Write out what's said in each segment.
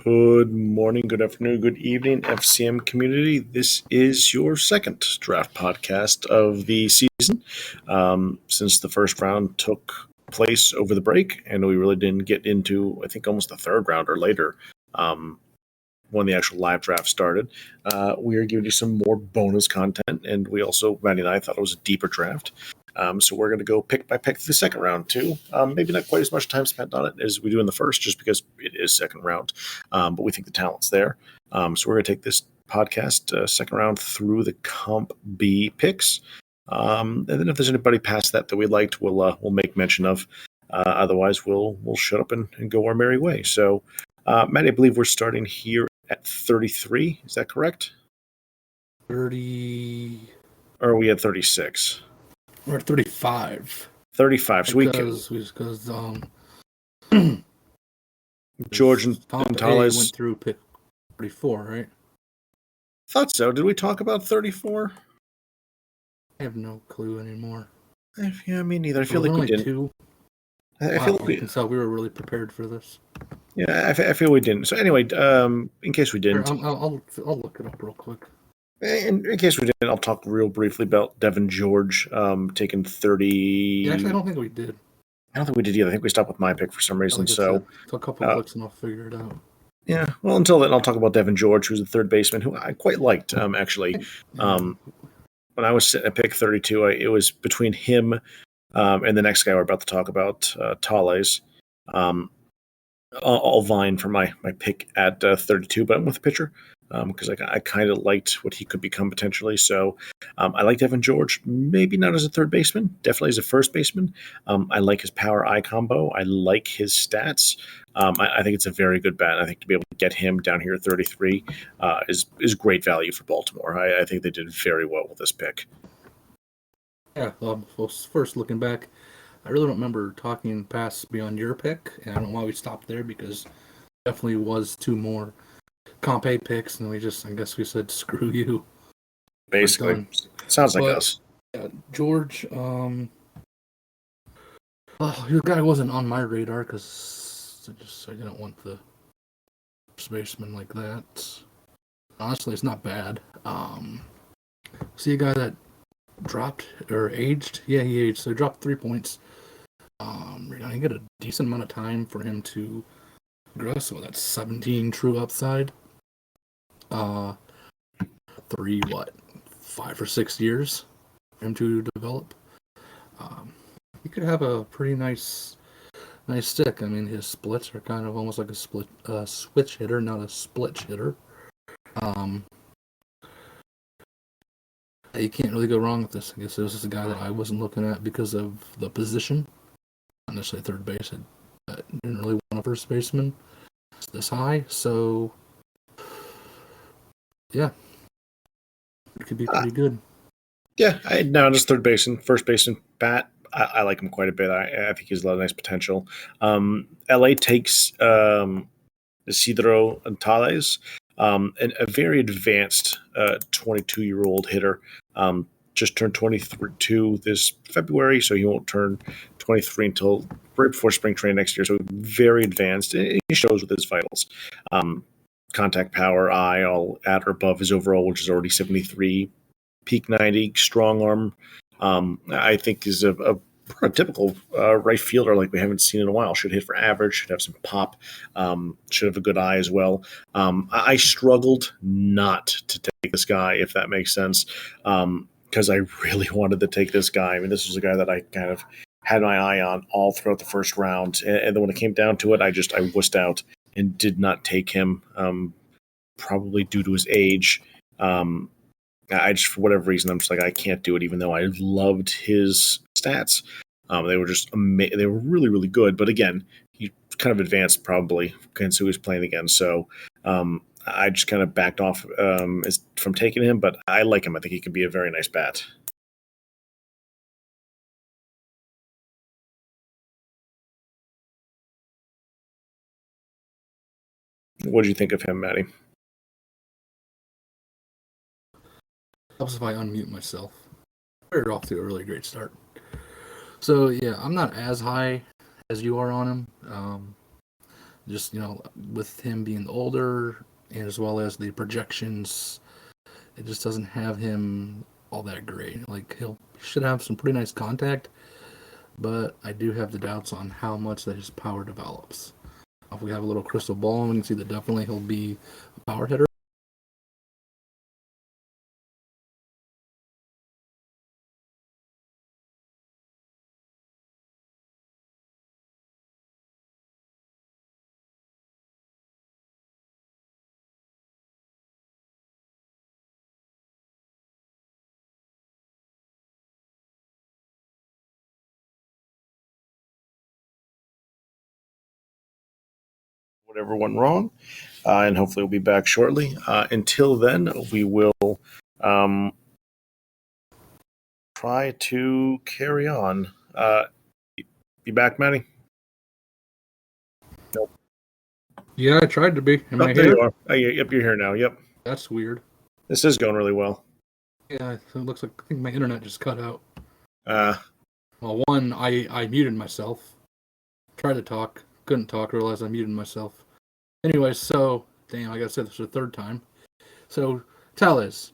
Good morning, good afternoon, good evening, FCM community. This is your second draft podcast of the season. Since the first round took place over the break, and we really didn't get into, I think, almost the third round or later when the actual live draft started. We are giving you some more bonus content, and we also, Maddie and I, thought it was a deeper draft. So we're going to go pick by pick the second round too. Maybe not quite as much time spent on it as we do in the first, just because it is second round. But we think the talent's there. So we're going to take this podcast second round through the Comp B picks. And then if there's anybody past that we liked, we'll make mention of. Otherwise, we'll shut up and go our merry way. So, Matt, I believe we're starting here at 33. Is that correct? 30. Or are we at 36? We're at 35. 35. So because George and Tales went through pick 34, right? Thought so. Did we talk about 34? I have no clue anymore. Yeah, me neither. I feel like we didn't. Two. I feel like we can tell we were really prepared for this. Yeah, I feel we didn't. So anyway, in case we didn't, I'll look it up real quick. In case we didn't, I'll talk real briefly about Devin George taking 30. Yeah, actually, I don't think we did. I don't think we did either. I think we stopped with my pick for some reason. So a couple of clicks and I'll figure it out. Yeah. Well, until then, I'll talk about Devin George, who's the third baseman, who I quite liked actually. When I was sitting at pick 32, it was between him and the next guy we're about to talk about, Tales. I'll vying for my pick at 32, but I'm with the pitcher because I kind of liked what he could become potentially. So I like Devin George, maybe not as a third baseman, definitely as a first baseman. I like his power-eye combo. I like his stats. I think it's a very good bet. I think to be able to get him down here at 33 is great value for Baltimore. I think they did very well with this pick. Yeah, well, first looking back, I really don't remember talking past beyond your pick, and I don't know why we stopped there because definitely was two more Comp A picks, and I guess we said screw you. Basically, sounds like us. Yeah, George, your guy wasn't on my radar because I didn't want the first baseman like that. Honestly, it's not bad. See a guy that dropped or aged? Yeah, he aged. So he dropped 3 points. You get a decent amount of time for him to grow. So that's 17 true upside. 5 or 6 years for him to develop. He could have a pretty nice stick. I mean, his splits are kind of almost like a switch hitter, not a split hitter. You can't really go wrong with this. I guess this is a guy that I wasn't looking at because of the position. Not necessarily third base. I didn't really want a first baseman this high, so yeah, it could be pretty good. Yeah, just third baseman, first baseman, bat. I like him quite a bit. I think he has a lot of nice potential. LA takes Isidro Tales, and a very advanced 22-year-old hitter. Just turned 22 this February, so he won't turn 23 until right before spring training next year. So very advanced. He shows with his vitals. Contact power, eye, all at or above his overall, which is already 73. Peak 90, strong arm. I think is a typical right fielder like we haven't seen in a while. Should hit for average, should have some pop, should have a good eye as well. I struggled not to take this guy, if that makes sense, because I really wanted to take this guy. I mean, this was a guy that I kind of had my eye on all throughout the first round. And then when it came down to it, I wussed out and did not take him, probably due to his age. I just, for whatever reason, I'm just like, I can't do it, even though I loved his stats. They were just they were really, really good. But again, he kind of advanced probably against who he was playing against. So I just kind of backed off from taking him. But I like him. I think he can be a very nice bat. What did you think of him, Maddie? Helps if I unmute myself. Started off to a really great start. So yeah, I'm not as high as you are on him. Just with him being older and as well as the projections, it just doesn't have him all that great. Like he should have some pretty nice contact, but I do have the doubts on how much that his power develops. If we have a little crystal ball, we can see that definitely he'll be a power hitter. Whatever went wrong, and hopefully we'll be back shortly. Until then, we will try to carry on. You back, Maddie? Nope. Yeah, I tried to be. Am I There here? you are. Yep, you're here now. Yep. That's weird. This is going really well. Yeah, it looks like I think my internet just cut out. Uh, Well, one, I muted myself. Tried to talk, couldn't talk, realized I muted myself. Anyway, so, damn, I gotta say this for the third time. So, Tellez,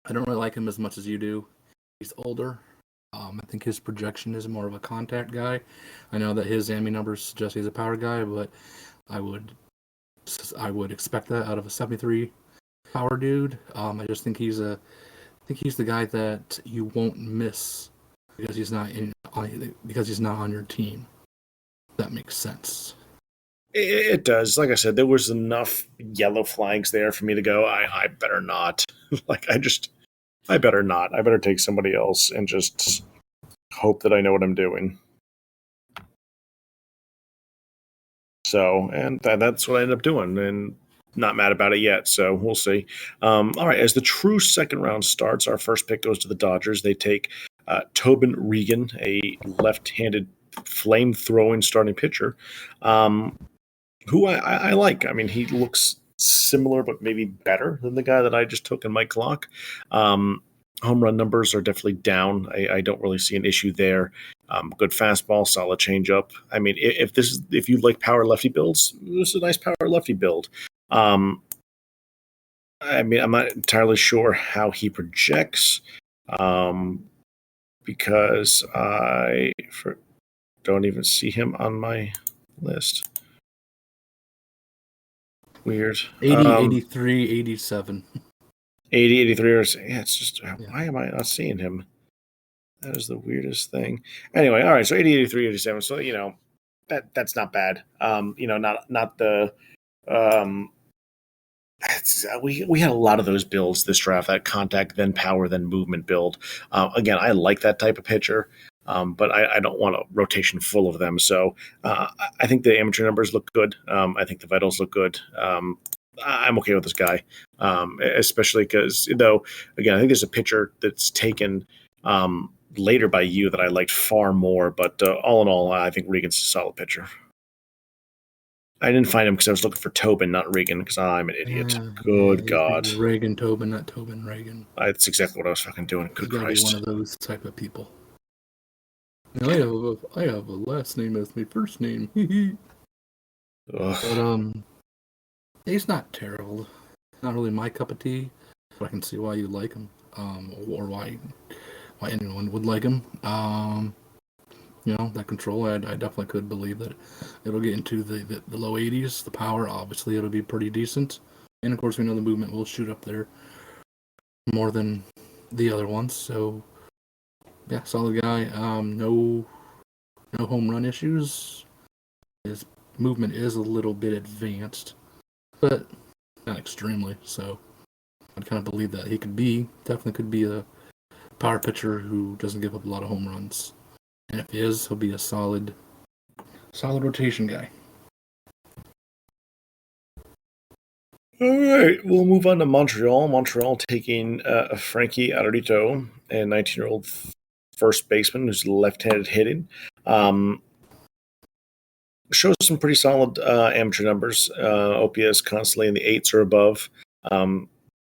I don't really like him as much as you do. He's older. I think his projection is more of a contact guy. I know that his AMI numbers suggest he's a power guy, but I would expect that out of a 73 power dude. I just think he's the guy that you won't miss because he's not on your team. If that makes sense. it does. Like I said, there was enough yellow flags there for me to go, I better not. I better not. I better take somebody else and just hope that I know what I'm doing. So, and that's what I ended up doing, and not mad about it yet. So we'll see. All right, as the true second round starts, our first pick goes to the Dodgers. They take Tobin Regan, a left-handed flame-throwing starting pitcher, who I like. I mean, he looks similar, but maybe better than the guy that I just took in Mike Clock. Home run numbers are definitely down. I don't really see an issue there. Good fastball, solid changeup. I mean, if you like power lefty builds, this is a nice power lefty build. I mean, I'm not entirely sure how he projects, because don't even see him on my list. Weird. 80, 83, 87. 80, 83, or yeah, it's just why am I not seeing him? That is the weirdest thing. Anyway, all right, so 80, 83, 87. So that's not bad. Not the we had a lot of those builds this draft, that contact, then power, then movement build. Again, I like that type of pitcher, but I don't want a rotation full of them. So I think the amateur numbers look good. I think the vitals look good. I'm okay with this guy, especially because, though, again, I think there's a pitcher that's taken later by you that I liked far more. But all in all, I think Regan's a solid pitcher. I didn't find him because I was looking for Tobin, not Regan, because I'm an idiot. Good God. Regan, Tobin, not Tobin, Regan. That's exactly what I was fucking doing. Good Christ. Be one of those type of people. I have a last name as my first name. But he's not terrible. Not really my cup of tea. But I can see why you like him. Or why anyone would like him. That control, I definitely could believe that it'll get into the low 80s. The power, obviously, it'll be pretty decent. And, of course, we know the movement will shoot up there more than the other ones. So, yeah, solid guy. No home run issues. His movement is a little bit advanced, but not extremely. So, I'd kind of believe that he definitely could be a power pitcher who doesn't give up a lot of home runs. And if he is, he'll be a solid rotation guy. All right, we'll move on to Montreal. Montreal taking Frankie Arito, a 19-year-old first baseman who's left-handed hitting. Shows some pretty solid amateur numbers. OPS constantly in the 8s or above.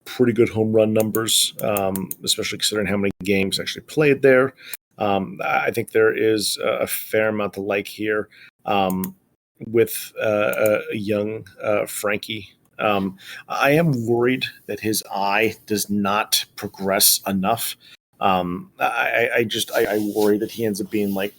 Pretty good home run numbers, especially considering how many games actually played there. I think there is a fair amount to like here. with a young Frankie. I am worried that his eye does not progress enough. I worry that he ends up being like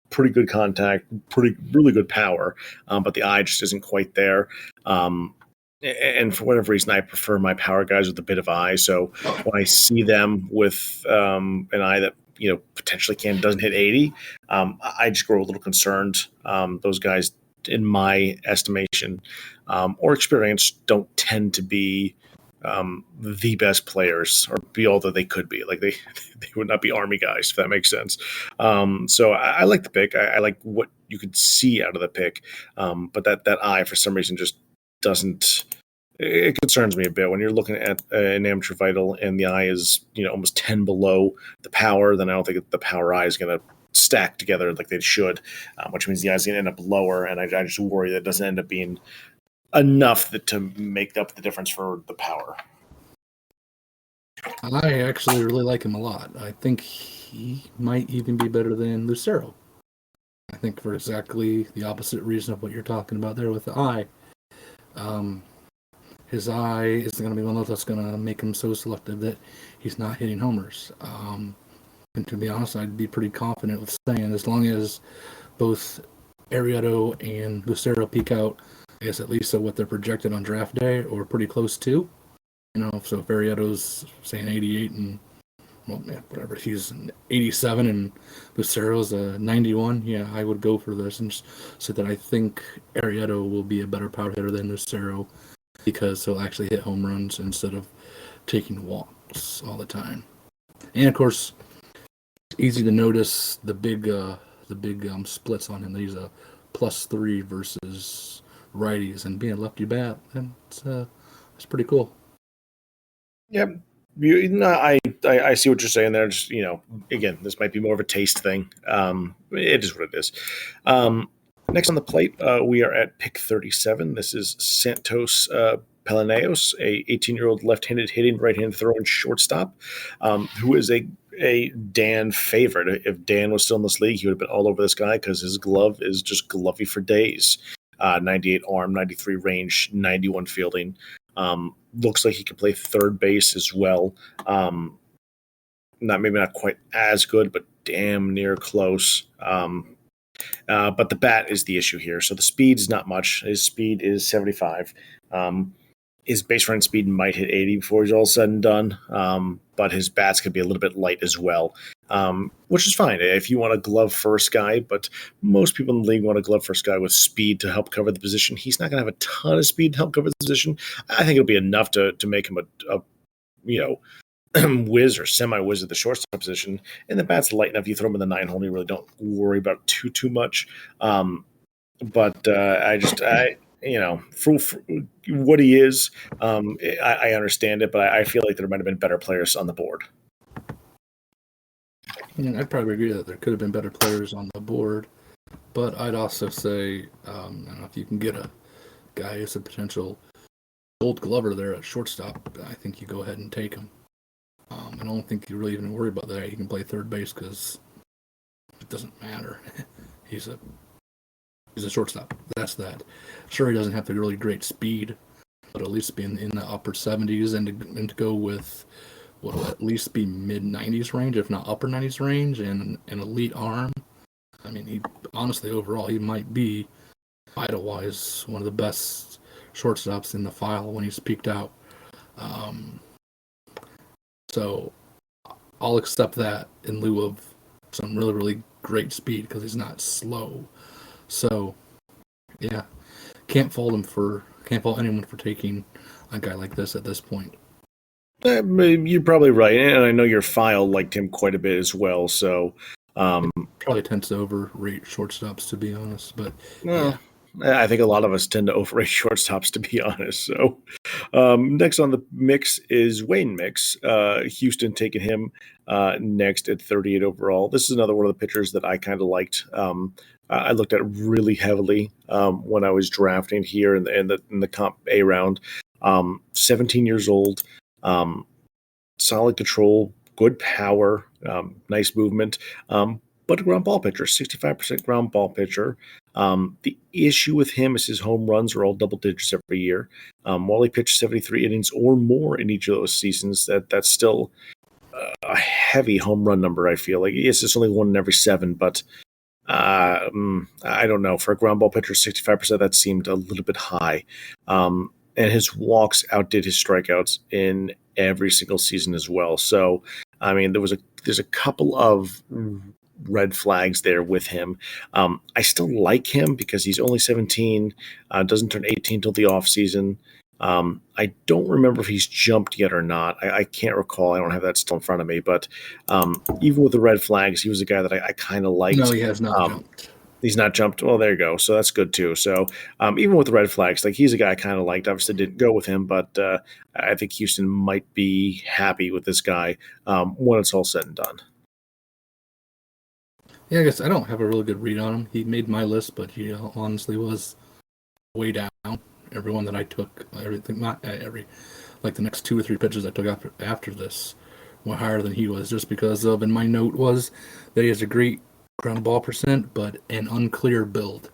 pretty good contact, really good power, but the eye just isn't quite there. And for whatever reason, I prefer my power guys with a bit of eye. So when I see them with an eye that potentially doesn't hit 80, I just grow a little concerned. Those guys, in my estimation, or experience, don't tend to be the best players or be all that they could be. Like they would not be army guys, if that makes sense. So I like the pick. I like what you could see out of the pick, but that eye for some reason just doesn't. It concerns me a bit when you're looking at an amateur vital and the eye is almost 10 below the power. Then I don't think the power eye is going to stack together like they should, which means the eye is going to end up lower. And I just worry that it doesn't end up being enough to make up the difference for the power. I actually really like him a lot. I think he might even be better than Lucero. I think for exactly the opposite reason of what you're talking about there with the eye. His eye is going to be one of those that's going to make him so selective that he's not hitting homers. And to be honest, I'd be pretty confident with saying as long as both Arrieta and Lucero peak out, I guess at least what they're projected on draft day or pretty close to. So if Arrieta's saying 88 and whatever, he's an 87 and Lucero's a 91, I would go for this and just say that I think Arrieta will be a better power hitter than Lucero because he'll actually hit home runs instead of taking walks all the time. And of course, it's easy to notice the big splits on him. He's a +3 versus righties, and being a lefty bat, that's pretty cool. Yep. I see what you're saying there. Just again, this might be more of a taste thing. It is what it is. Next on the plate, we are at pick 37. This is Santos Pelaneos, a 18-year-old left-handed hitting, right-handed throwing shortstop, who is a Dan favorite. If Dan was still in this league, he would have been all over this guy because his glove is just glovey for days. 98 arm, 93 range, 91 fielding. Looks like he can play third base as well. Maybe not quite as good, but damn near close. But the bat is the issue here. So the speed is not much. His speed is 75. His base running speed might hit 80 before he's all said and done. But his bats could be a little bit light as well, which is fine if you want a glove first guy. But most people in the league want a glove first guy with speed to help cover the position. He's not going to have a ton of speed to help cover the position. I think it'll be enough to make him a whiz or semi-whiz at the shortstop position. And the bat's light enough. You throw him in the 9 hole, you really don't worry about too much. But for what he is, I understand it, but I feel like there might have been better players on the board. I'd probably agree that there could have been better players on the board, but I'd also say, if you can get a guy who's a potential Gold Glover there at shortstop, I think you go ahead and take him. I don't think you really even worry about that. He can play third base because it doesn't matter. He's a shortstop. That's that. Sure, he doesn't have the really great speed, but at least be in the upper 70s and to go with what will at least be mid 90s range, if not upper 90s range, and an elite arm. I mean, he honestly overall he might be idol-wise one of the best shortstops in the file when he's peaked out. So I'll accept that in lieu of some really, really great speed because he's not slow. So, yeah, can't fault anyone for taking a guy like this at this point. You're probably right, and I know your file liked him quite a bit as well. So, probably tends to overrate shortstops, to be honest. But yeah. I think a lot of us tend to overrate shortstops, to be honest. So, next on the mix is Wayne Mix. Houston taking him next at 38 overall. This is another one of the pitchers that I kind of liked. I looked at really heavily when I was drafting here in the Comp A round. 17 years old, solid control, good power, nice movement, but a ground ball pitcher, 65% ground ball pitcher. The issue with him is his home runs are all double digits every year. While he pitched 73 innings or more in each of those seasons, that's still a heavy home run number, I feel like. Yes, it's only one in every seven, but I don't know. For a ground ball pitcher, 65%, that seemed a little bit high. And his walks outdid his strikeouts in every single season as well. So, I mean, there's a couple of red flags there with him. I still like him because he's only 17, doesn't turn 18 till the offseason. I don't remember if he's jumped yet or not. I can't recall. I don't have that still in front of me. But even with the red flags, he was a guy that I kind of liked. No, he has not jumped. He's not jumped. Well, there you go. So that's good too. So even with the red flags, like he's a guy I kind of liked. Obviously, didn't go with him, but I think Houston might be happy with this guy when it's all said and done. Yeah, I guess I don't have a really good read on him. He made my list, but he honestly was way down. Everyone that I took, everything, not every, like the next 2 or 3 pitches I took after this were higher than he was, just because of, and my note was that he has a great ground ball percent, but an unclear build.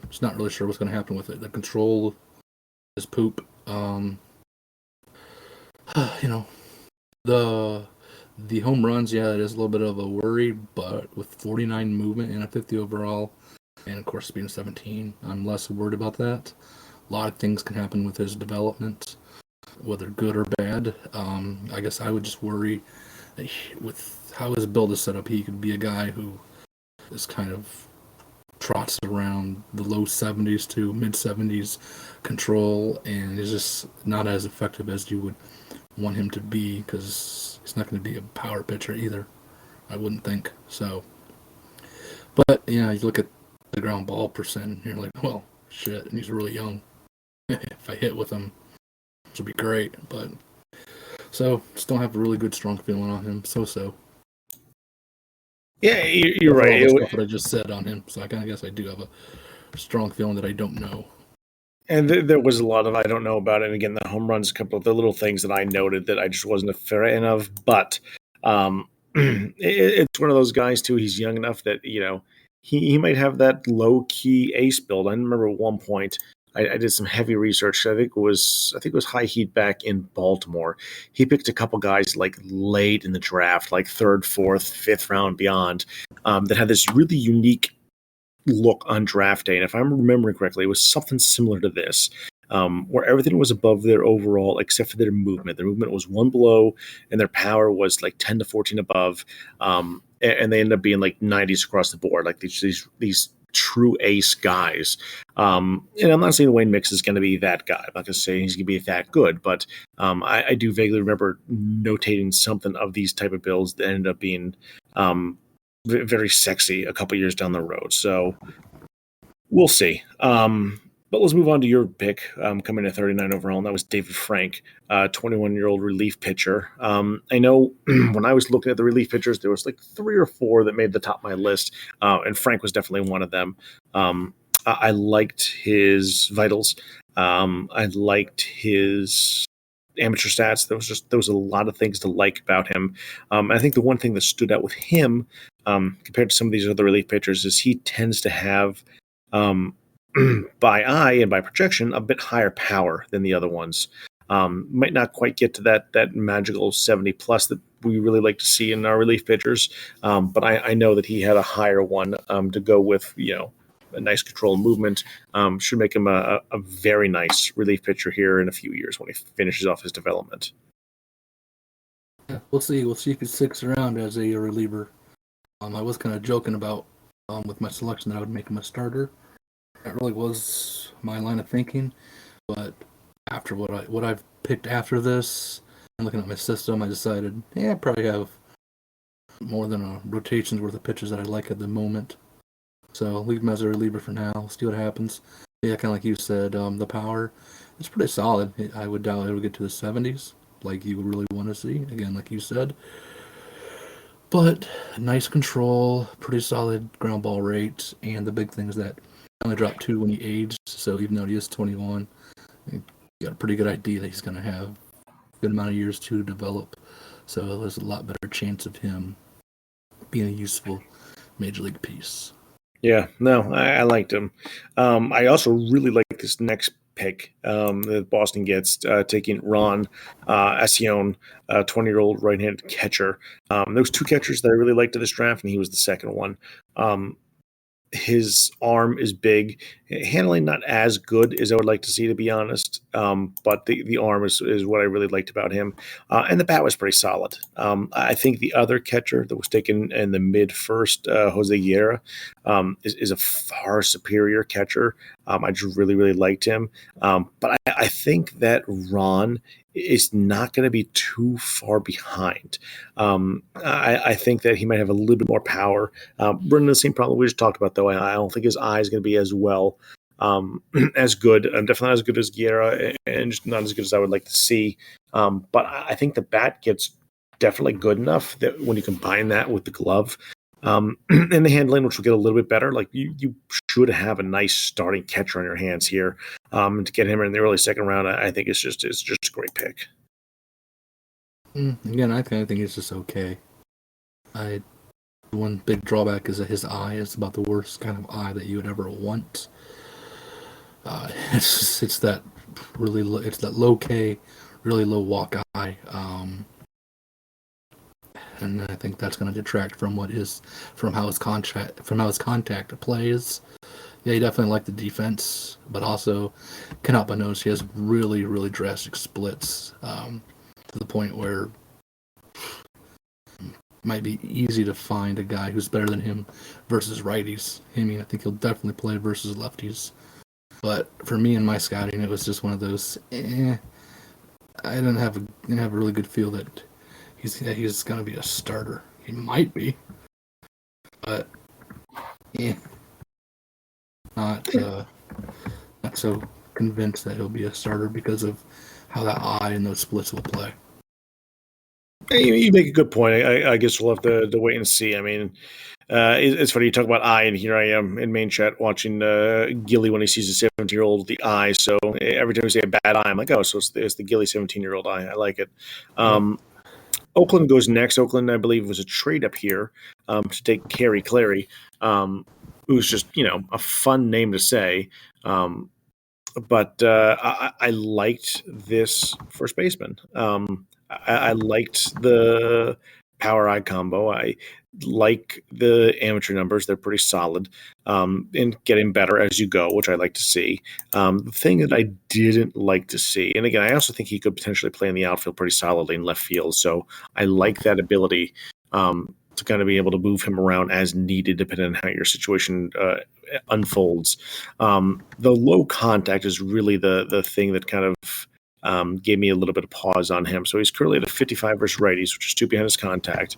Just not really sure what's going to happen with it. The control is poop. The home runs, yeah, it is a little bit of a worry, but with 49 movement and a 50 overall, and of course being 17, I'm less worried about that. A lot of things can happen with his development, whether good or bad. I guess I would just worry that with how his build is set up, he could be a guy who is kind of trots around the low 70s to mid 70s control and is just not as effective as you would want him to be, because he's not going to be a power pitcher either, I wouldn't think. So, but yeah, you look at the ground ball percent and you're like, well, shit, and he's really young. If I hit with him, which would be great. But so still have a really good strong feeling on him. So yeah, you're right. All the stuff that I just said on him, so I kind of guess I do have a strong feeling that I don't know. And there was a lot of I don't know about it. And again, the home runs, a couple of the little things that I noted that I just wasn't a fan of. But it's one of those guys too. He's young enough that he might have that low key ace build. I remember at one point I did some heavy research. I think it was High Heat back in Baltimore. He picked a couple guys like late in the draft, like 3rd, 4th, 5th round beyond, that had this really unique look on draft day. And if I'm remembering correctly, it was something similar to this, where everything was above their overall except for their movement. Their movement was 1 below, and their power was like 10 to 14 above. And they ended up being like 90s across the board, like these true ace guys. And I'm not saying Wayne Mix is going to be that guy. I'm not going to say he's going to be that good, but I do vaguely remember notating something of these type of builds that ended up being very sexy a couple years down the road. So we'll see. But let's move on to your pick, coming at 39 overall, and that was David Frank, 21-year-old relief pitcher. I know when I was looking at the relief pitchers, there was like 3 or 4 that made the top of my list, and Frank was definitely one of them. I liked his vitals. I liked his amateur stats. There was a lot of things to like about him. I think the one thing that stood out with him, compared to some of these other relief pitchers, is he tends to have, by eye and by projection, a bit higher power than the other ones. Might not quite get to that magical 70 plus that we really like to see in our relief pitchers, but I know that he had a higher one to go with. A nice control and movement should make him a very nice relief pitcher here in a few years when he finishes off his development. Yeah, we'll see. We'll see if he sticks around as a reliever. I was kind of joking about with my selection that I would make him a starter. That really was my line of thinking, but after what I've picked after this and looking at my system, I decided, I probably have more than a rotation's worth of pitches that I like at the moment. So I'll leave him as a reliever for now. See what happens. Yeah, kind of like you said, the power is pretty solid. I would doubt it would get to the 70s, like you would really want to see. Again, like you said. But nice control, pretty solid ground ball rate, and the big thing is that he only dropped 2 when he aged. So even though he is 21, you got a pretty good idea that he's going to have a good amount of years to develop. So there's a lot better chance of him being a useful major league piece. Yeah, no, I liked him. I also really like this next pick that Boston gets, taking Ron Ascione, 20-year-old right-handed catcher. There was two catchers that I really liked in this draft, and he was the second one. Um, his arm is big. Handling not as good as I would like to see, to be honest. But the arm is what I really liked about him. And the bat was pretty solid. I think the other catcher that was taken in the mid first, Jose Guerra, is a far superior catcher. I just really, really liked him. But I think that Ron is not going to be too far behind. I think that he might have a little bit more power. Running the same problem we just talked about, though. I don't think his eye is going to be as well, as good, definitely not as good as Guerra, and just not as good as I would like to see. But I think the bat gets definitely good enough that when you combine that with the glove, and the handling, which will get a little bit better, like you should have a nice starting catcher on your hands here. To get him in the early second round, I think it's just a great pick. Again, I kind of think it's just okay. One big drawback is that his eye is about the worst kind of eye that you would ever want. It's that it's that low K, really low walk eye, and I think that's going to detract from how his contact plays. Yeah, he definitely liked the defense, but also can't help but notice he has really, really drastic splits, to the point where it might be easy to find a guy who's better than him versus righties. I mean, I think he'll definitely play versus lefties. But for me and my scouting, it was just one of those. I didn't have a really good feel that he's going to be a starter. He might be, but not so convinced that he'll be a starter because of how that eye and those splits will play. You make a good point. I guess we'll have to wait and see. I mean, it's funny you talk about eye, and here I am in main chat watching Gilly when he sees a 17-year-old with the eye. So every time we say a bad eye, I'm like, oh, so it's the Gilly 17-year-old eye. I like it. Oakland goes next. Oakland, I believe, was a trade up here to take Kerry Clary, who's just a fun name to say. But I liked this first baseman. I liked the power eye combo. I like the amateur numbers; they're pretty solid, and getting better as you go, which I like to see. The thing that I didn't like to see, and again, I also think he could potentially play in the outfield pretty solidly in left field. So I like that ability to kind of be able to move him around as needed, depending on how your situation unfolds. The low contact is really the thing that kind of gave me a little bit of pause on him. So he's currently at a 55 versus righties, which is 2 behind his contact.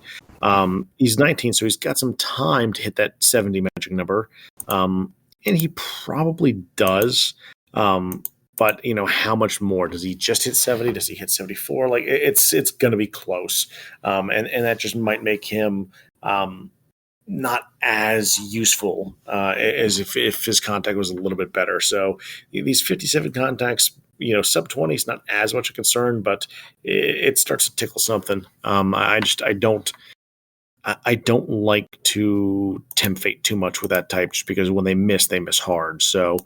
He's 19, so he's got some time to hit that 70 magic number. And he probably does. But how much more? Does he just hit 70? Does he hit 74? Like it's going to be close. And that just might make him not as useful as if his contact was a little bit better. So these 57 contacts, sub 20 is not as much a concern, but it starts to tickle something. I don't like to tempt fate too much with that type, just because when they miss hard. So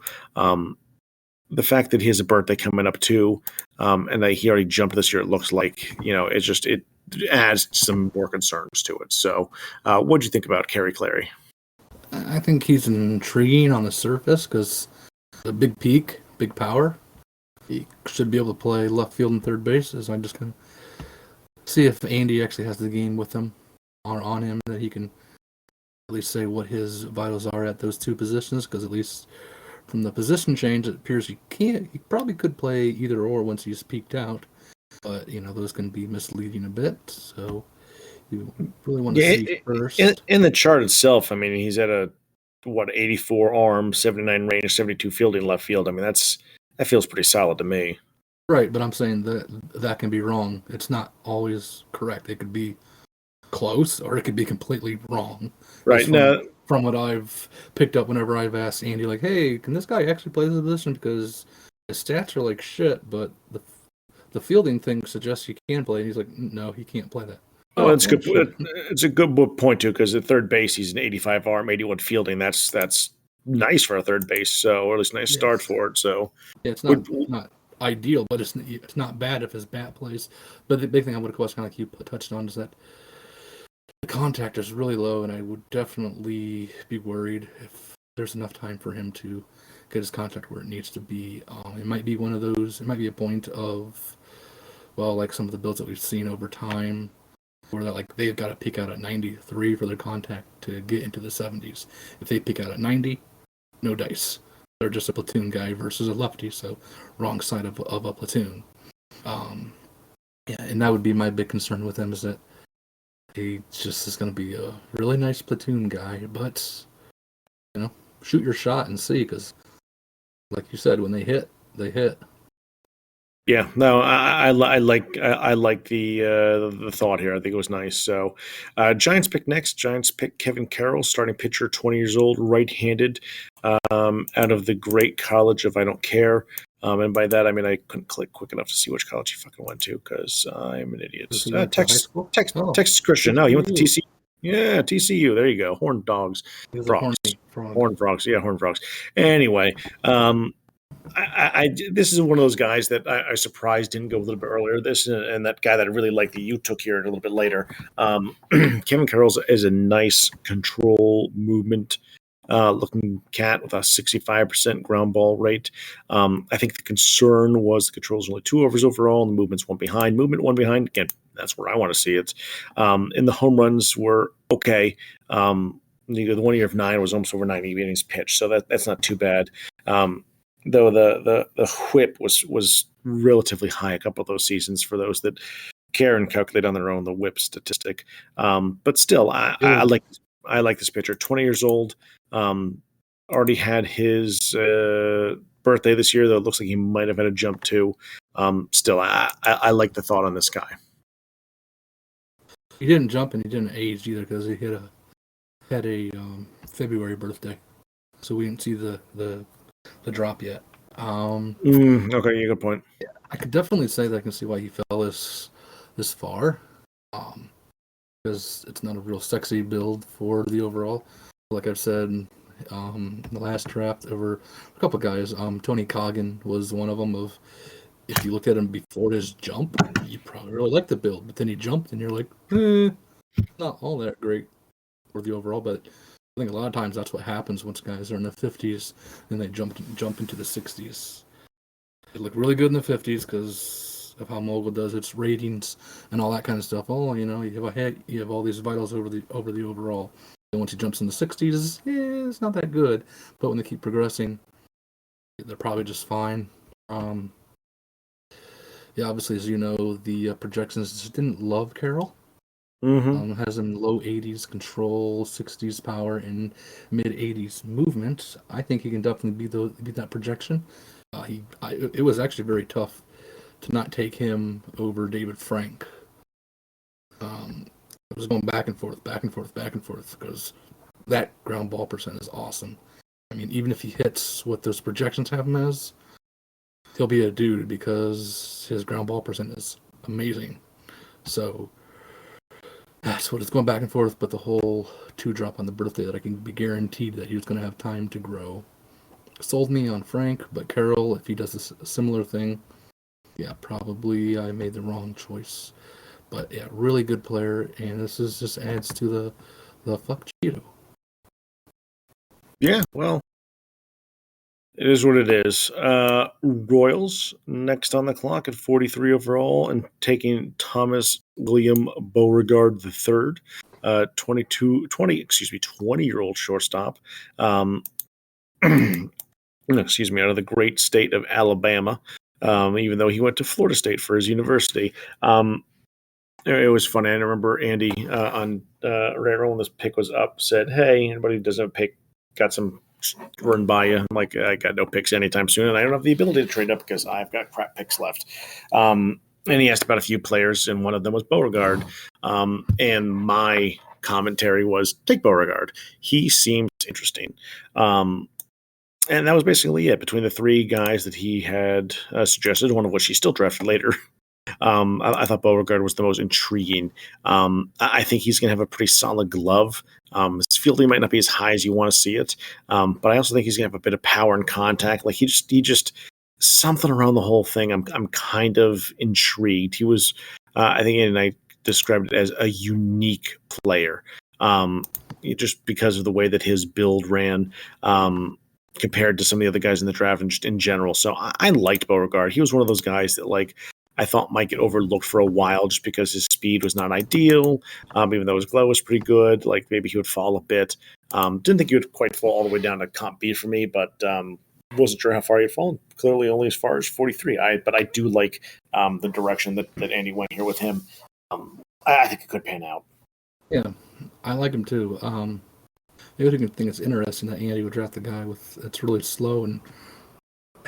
the fact that he has a birthday coming up too, and that he already jumped this year, it looks like, it adds some more concerns to it. So what do you think about Kerry Clary? I think he's intriguing on the surface because the big peak, big power. He should be able to play left field and third base. So I'm just going to see if Andy actually has the game with him on him, that he can at least say what his vitals are at those two positions, because at least from the position change, it appears he probably could play either or once he's peaked out. But, those can be misleading a bit. So you really want to see first. In the chart itself, I mean, he's at a 84 arm, 79 range, 72 fielding left field. I mean, that feels pretty solid to me. Right, but I'm saying that can be wrong. It's not always correct. It could be close, or it could be completely wrong. Right. From what I've picked up whenever I've asked Andy, like, hey, can this guy actually play this position? Because his stats are like shit, but the fielding thing suggests he can play. And he's like, no, he can't play that. Well, Oh, it's well, good. shit. It's a good point too, because at third base he's an 85 arm, 81 fielding. That's nice for a third base. So, or at least a nice start Yes. for it. So, Yeah, it's would not ideal, but it's not bad if his bat plays. But the big thing I would question, kind of like you touched on, is that the contact is really low, and I would definitely be worried if there's enough time for him to get his contact where it needs to be. It might be one of those. It might be a point of, well, like some of the builds that we've seen over time, where that like they've got to peak out at 93 for their contact to get into the 70s. If they peak out at 90, no dice. They're just a platoon guy versus a lefty, so wrong side of a platoon. Um, yeah, and that would be my big concern with him, is that he just is going to be a really nice platoon guy, but shoot your shot and see, because like you said, when they hit, they hit. yeah, no, I like the thought here. I think it was nice. So, Giants pick next. Giants pick Kevin Carroll, starting pitcher, 20 years old, right-handed, out of the great college of I don't care. And by that I mean I couldn't click quick enough to see which college he fucking went to because I'm an idiot. Does he went to high school? Oh, Texas Christian. No, he went to TCU. TCU. Yeah, TCU. There you go. Horned dogs, He was a frogs, horny frog. horned frogs. Yeah, horned frogs. Anyway, this is one of those guys that I surprised didn't go a little bit earlier. This and that guy that I really like that you took here a little bit later. Kevin Carroll is a nice control movement looking cat with a 65% ground ball rate. I think the concern was the controls only 2 overs overall, and the movement's one behind. Movement one behind. Again, that's where I want to see it. And the home runs were okay. The 1 year of 9 was almost over 90 innings pitched, so that's not too bad. Though the whip was relatively high a couple of those seasons for those that care and calculate on their own the whip statistic. But still, I like this pitcher. 20 years old. Already had his birthday this year, though it looks like he might have had a jump too. Still, I like the thought on this guy. He didn't jump and he didn't age either, because he had a February birthday, so we didn't see the drop yet. Okay, yeah, good point. I could definitely say that I can see why he fell this far, because it's not a real sexy build for the overall. Like I've said, in the last draft, over a couple guys, Tony Coggin was one of them. Of if you look at him before his jump, you probably really like the build, but then he jumped and you're like, not all that great for the overall. But I think a lot of times that's what happens once guys are in the 50s and they jump into the 60s. It looked really good in the 50s because of how Mogul does its ratings and all that kind of stuff. Oh, you have all these vitals over the overall. And once he jumps in the 60s, it's not that good. But when they keep progressing, they're probably just fine. Yeah, obviously, as you know, the projections just didn't love Carroll. Has him low 80s control, 60s power, and mid 80s movement. I think he can definitely beat that projection. It was actually very tough to not take him over David Frank. It was going back and forth, because that ground ball percent is awesome. I mean, even if he hits what those projections have him as, he'll be a dude because his ground ball percent is amazing. So that's what it's going back and forth, but the whole 2-drop on the birthday that I can be guaranteed that he was going to have time to grow sold me on Frank. But Carroll, if he does a similar thing, yeah, probably I made the wrong choice. But yeah, really good player, and this just adds to the fuck Cheeto. Yeah, well, it is what it is. Royals next on the clock at 43 overall and taking Thomas William Beauregard III, 20-year-old shortstop. Excuse me, out of the great state of Alabama. Even though he went to Florida State for his university. It was funny. I remember Andy on right when this pick was up said, "Hey, anybody who doesn't have a pick got some run by you." I'm like, I got no picks anytime soon, and I don't have the ability to trade up because I've got crap picks left. And he asked about a few players, and one of them was Beauregard. And my commentary was, take Beauregard. He seems interesting. And that was basically it between the 3 guys that he had suggested, one of which he still drafted later. I thought Beauregard was the most intriguing. I think he's going to have a pretty solid glove. His fielding might not be as high as you want to see it, but I also think he's going to have a bit of power and contact. Like he just something around the whole thing. I'm kind of intrigued. He was, I think, and I described it as a unique player, just because of the way that his build ran. Compared to some of the other guys in the draft and just in general. So I liked Beauregard. He was one of those guys that like I thought might get overlooked for a while just because his speed was not ideal. Even though his glove was pretty good, like maybe he would fall a bit. Didn't think he would quite fall all the way down to comp B for me, but wasn't sure how far he'd fallen. Clearly only as far as 43. But I do like the direction that Andy went here with him. I think it could pan out. Yeah, I like him too. The other thing that's interesting that Andy would draft a guy with that's really slow, and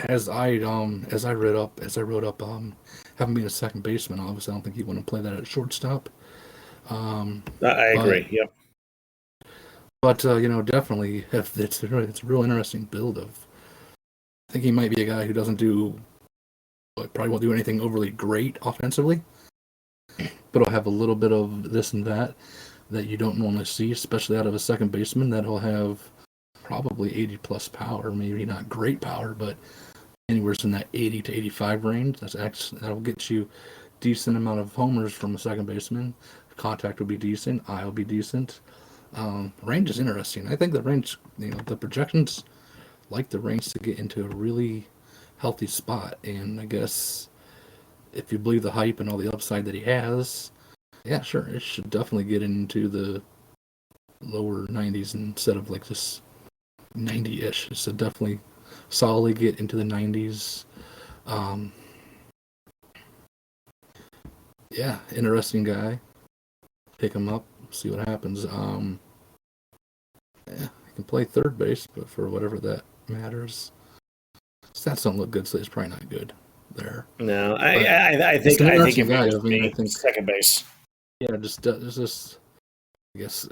as I wrote up, having been a second baseman, obviously I don't think he want to play that at shortstop. I agree. Yep. But definitely, if it's a real interesting build of. I think he might be a guy who probably won't do anything overly great offensively, but he'll have a little bit of this and that you don't normally see, especially out of a second baseman. That'll have probably 80 plus power, maybe not great power, but anywhere in that 80 to 85 range. That'll get you decent amount of homers from a second baseman. Contact will be decent. Eye will be decent. Range is interesting. I think the range, the projections like the range to get into a really healthy spot. And I guess if you believe the hype and all the upside that he has, yeah, sure, it should definitely get into the lower 90s instead of like this 90-ish. So definitely solidly get into the 90s. Yeah, interesting guy. Pick him up, see what happens. Yeah, he can play third base, but for whatever that matters, stats don't look good, so it's probably not good there. No, I think I think second base. Yeah, just I guess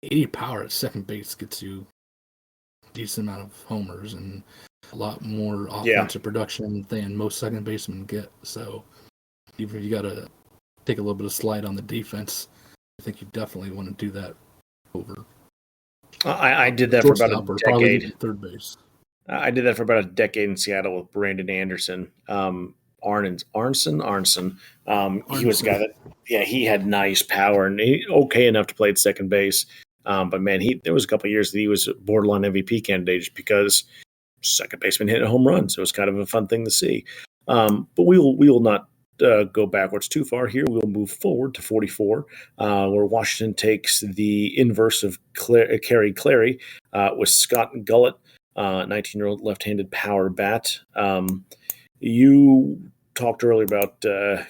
80 power at second base gets you a decent amount of homers and a lot more offensive production than most second basemen get. So even if you got to take a little bit of slide on the defense, I think you definitely want to do that over. I did that for about a decade. Third base. I did that for about a decade in Seattle with Brandon Anderson. Arnson. He was a guy that, he had nice power and okay enough to play at second base. But man, there was a couple of years that he was a borderline MVP candidate just because second baseman hit a home run. So it was kind of a fun thing to see. But we will not go backwards too far here. We'll move forward to 44, where Washington takes the inverse of Kerry Clary with Scott Gullett, 19-year-old left-handed power bat. You talked earlier about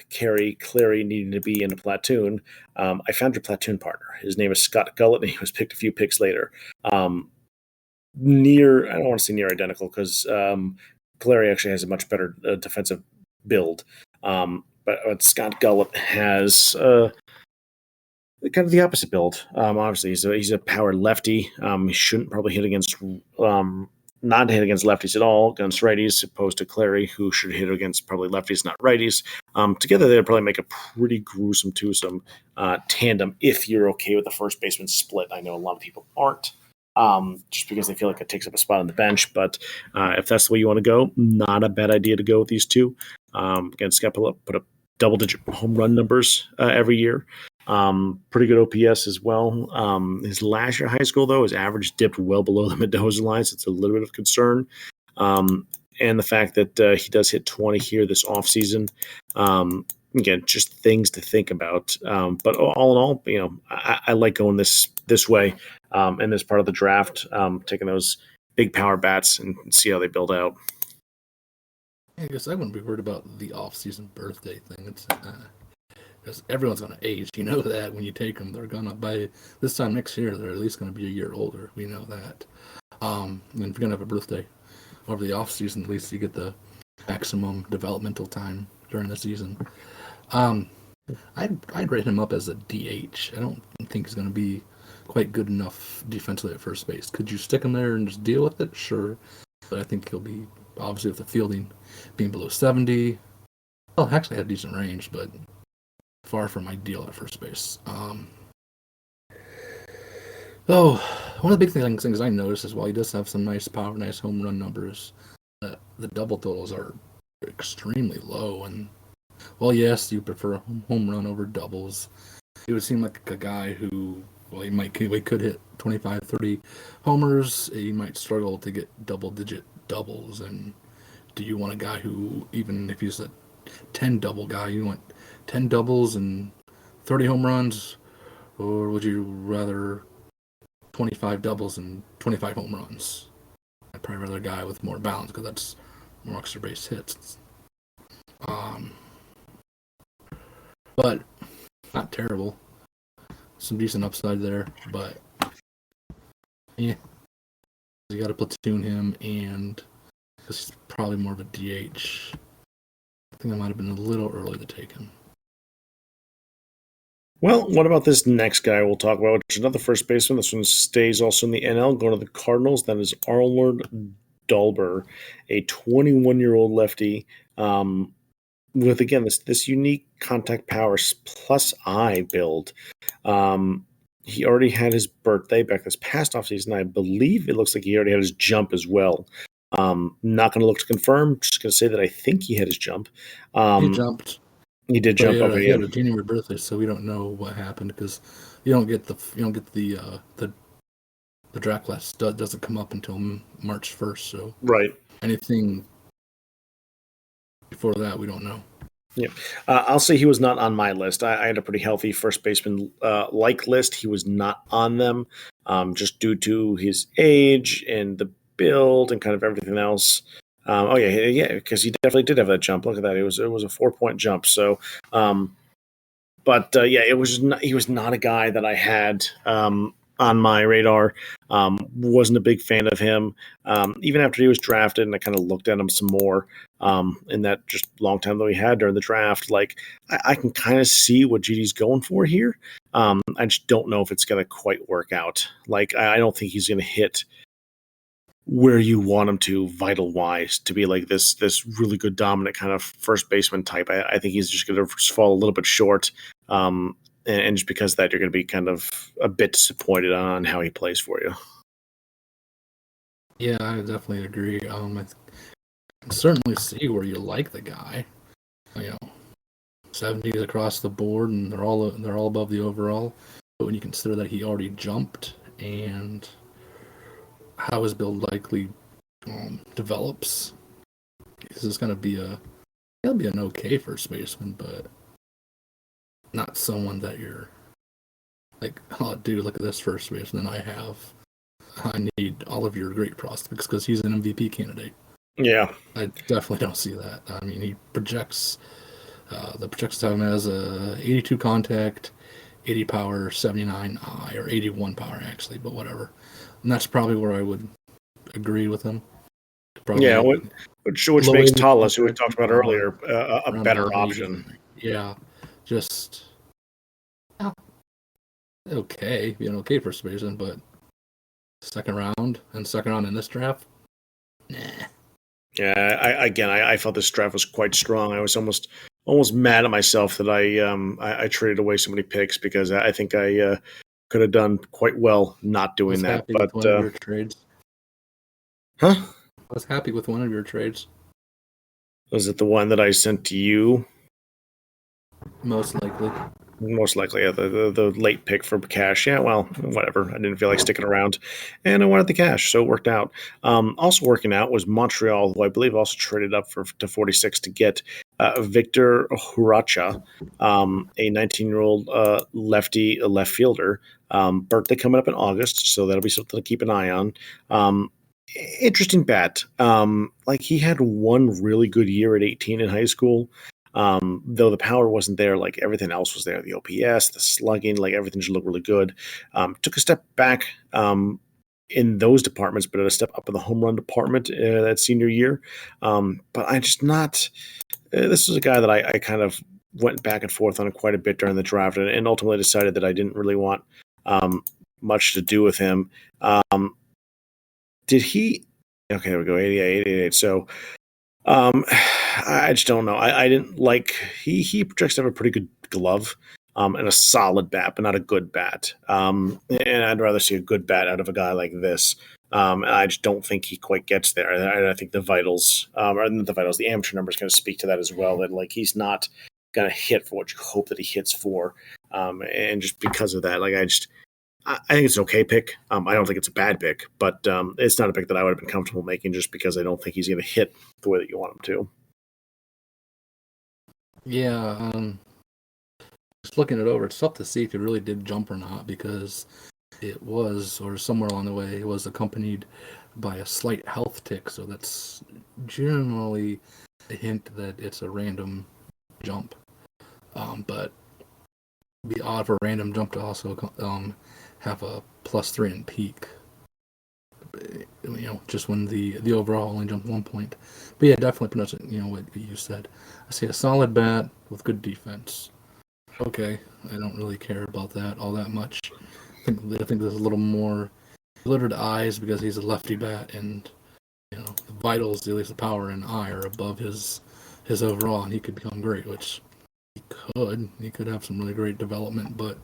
Kerry Clary needing to be in a platoon. I found your platoon partner. His name is Scott Gullett, and he was picked a few picks later. I don't want to say near identical because Clary actually has a much better defensive build. But Scott Gullett has kind of the opposite build. Obviously, he's a power lefty. He shouldn't probably not hit against lefties at all, against righties, opposed to Clary, who should hit against probably lefties, not righties. Together, they'd probably make a pretty gruesome twosome tandem if you're okay with the first baseman split. I know a lot of people aren't, just because they feel like it takes up a spot on the bench. But if that's the way you want to go, not a bad idea to go with these two. Again, Scott put up double-digit home run numbers every year. Pretty good OPS as well. His last year of high school, though, his average dipped well below the Mendoza line, so it's a little bit of concern. And the fact that he does hit 20 here this offseason. Again, just things to think about. But all in all, I like going this way in this part of the draft, taking those big power bats and see how they build out. I guess I wouldn't be worried about the off-season birthday thing. It's because everyone's going to age. You know that when you take them, they're going to, by this time next year, they're at least going to be a year older. We know that. And if you're going to have a birthday over the off-season, at least you get the maximum developmental time during the season. I'd rate him up as a DH. I don't think he's going to be quite good enough defensively at first base. Could you stick him there and just deal with it? Sure. But I think he'll be, obviously, with the fielding being below 70, Well, actually had decent range, but far from ideal at first base. Oh, one of the big things I noticed is while he does have some nice power, nice home run numbers, the double totals are extremely low. And well, yes, you prefer a home run over doubles. It would seem like a guy who, well, he could hit 25, 30 homers. He might struggle to get double-digit doubles. And do you want a guy who, even if he's a 10 double guy, you want 10 doubles and 30 home runs, or would you rather 25 doubles and 25 home runs? I'd probably rather a guy with more balance because that's more extra base hits. Um, but not terrible. Some decent upside there, but yeah, you got to platoon him, and because he's probably more of a DH. I think I might have been a little early to take him. Well, what about this next guy we'll talk about, which is another first baseman. This one stays also in the NL, going to the Cardinals. That is Arnold Dalber, a 21-year-old lefty with, again, this unique contact power plus eye build. He already had his birthday back this past offseason. I believe it looks like he already had his jump as well. Not going to look to confirm. Just going to say that I think he had his jump. He jumped. He did jump over. He had a January birthday, so we don't know what happened because you don't get the draft class doesn't come up until March 1st. So right, anything before that we don't know. Yeah, I'll say he was not on my list. I had a pretty healthy first baseman like list. He was not on them, just due to his age and the build and kind of everything else. Because he definitely did have that jump. Look at that; it was a 4-point jump. So, it was he was not a guy that I had on my radar. Wasn't a big fan of him. Even after he was drafted, and I kind of looked at him some more in that just long time that we had during the draft. Like I can kind of see what GD's going for here. I just don't know if it's going to quite work out. Like I don't think he's going to hit where you want him to vital wise to be like this really good dominant kind of first baseman type. I think he's just going to fall a little bit short. And just because of that, you're going to be kind of a bit disappointed on how he plays for you. Yeah, I definitely agree. I can certainly see where you like the guy. 70s across the board, and they're all above the overall. But when you consider that he already jumped and how his build likely develops, this is going to be he'll be an okay first baseman, but not someone that you're like, oh, dude, look at this first baseman I need all of your great prospects because he's an MVP candidate. Yeah. I definitely don't see that. I mean, he projects him as a 82 contact, 80 power, 79 eye, or 81 power actually, but whatever. And that's probably where I would agree with him. Probably which makes Tallis, who we talked about earlier, a better option. Yeah, just okay, being okay for first baseman, but second round in this draft, nah. Yeah, I felt this draft was quite strong. I was almost mad at myself that I traded away so many picks because I think I could have done quite well not doing that. But one of your trades. Huh? I was happy with one of your trades. Was it the one that I sent to you? Most likely, yeah. The late pick for cash. Yeah, well, whatever. I didn't feel like sticking around, and I wanted the cash, so it worked out. Also working out was Montreal, who I believe also traded up to 46 to get Victor Huaracha, a 19-year-old lefty left fielder. Birthday coming up in August, so that'll be something to keep an eye on. Interesting bat. Like he had one really good year at 18 in high school. Though the power wasn't there, like everything else was there. The OPS, the slugging, like everything just looked really good. Took a step back in those departments, but a step up in the home run department that senior year. But I just not. This was a guy that I kind of went back and forth on quite a bit during the draft, and ultimately decided that I didn't really want much to do with him. Did he? Okay, there we go. 88. So Um, I just don't know. I didn't like he projects to have a pretty good glove, and a solid bat, but not a good bat. And I'd rather see a good bat out of a guy like this. And I just don't think he quite gets there. I think the vitals, or not the vitals, the amateur numbers going to speak to that as well. That like he's not going to hit for what you hope that he hits for. And just because of that, like I think it's an okay pick. I don't think it's a bad pick, but it's not a pick that I would have been comfortable making just because I don't think he's going to hit the way that you want him to. Yeah, just looking it over, it's tough to see if he really did jump or not because it was, or somewhere along the way, it was accompanied by a slight health tick. So that's generally a hint that it's a random jump. But it'd be odd for a random jump to also have a +3 in peak. Just when the overall only jumped 1 point. But yeah, definitely pronounce it. What you said. I see a solid bat with good defense. Okay, I don't really care about that all that much. I think there's a little more glittered eyes because he's a lefty bat, and the vitals, at least the power and eye, are above his overall, and he could become great, which he could. He could have some really great development, but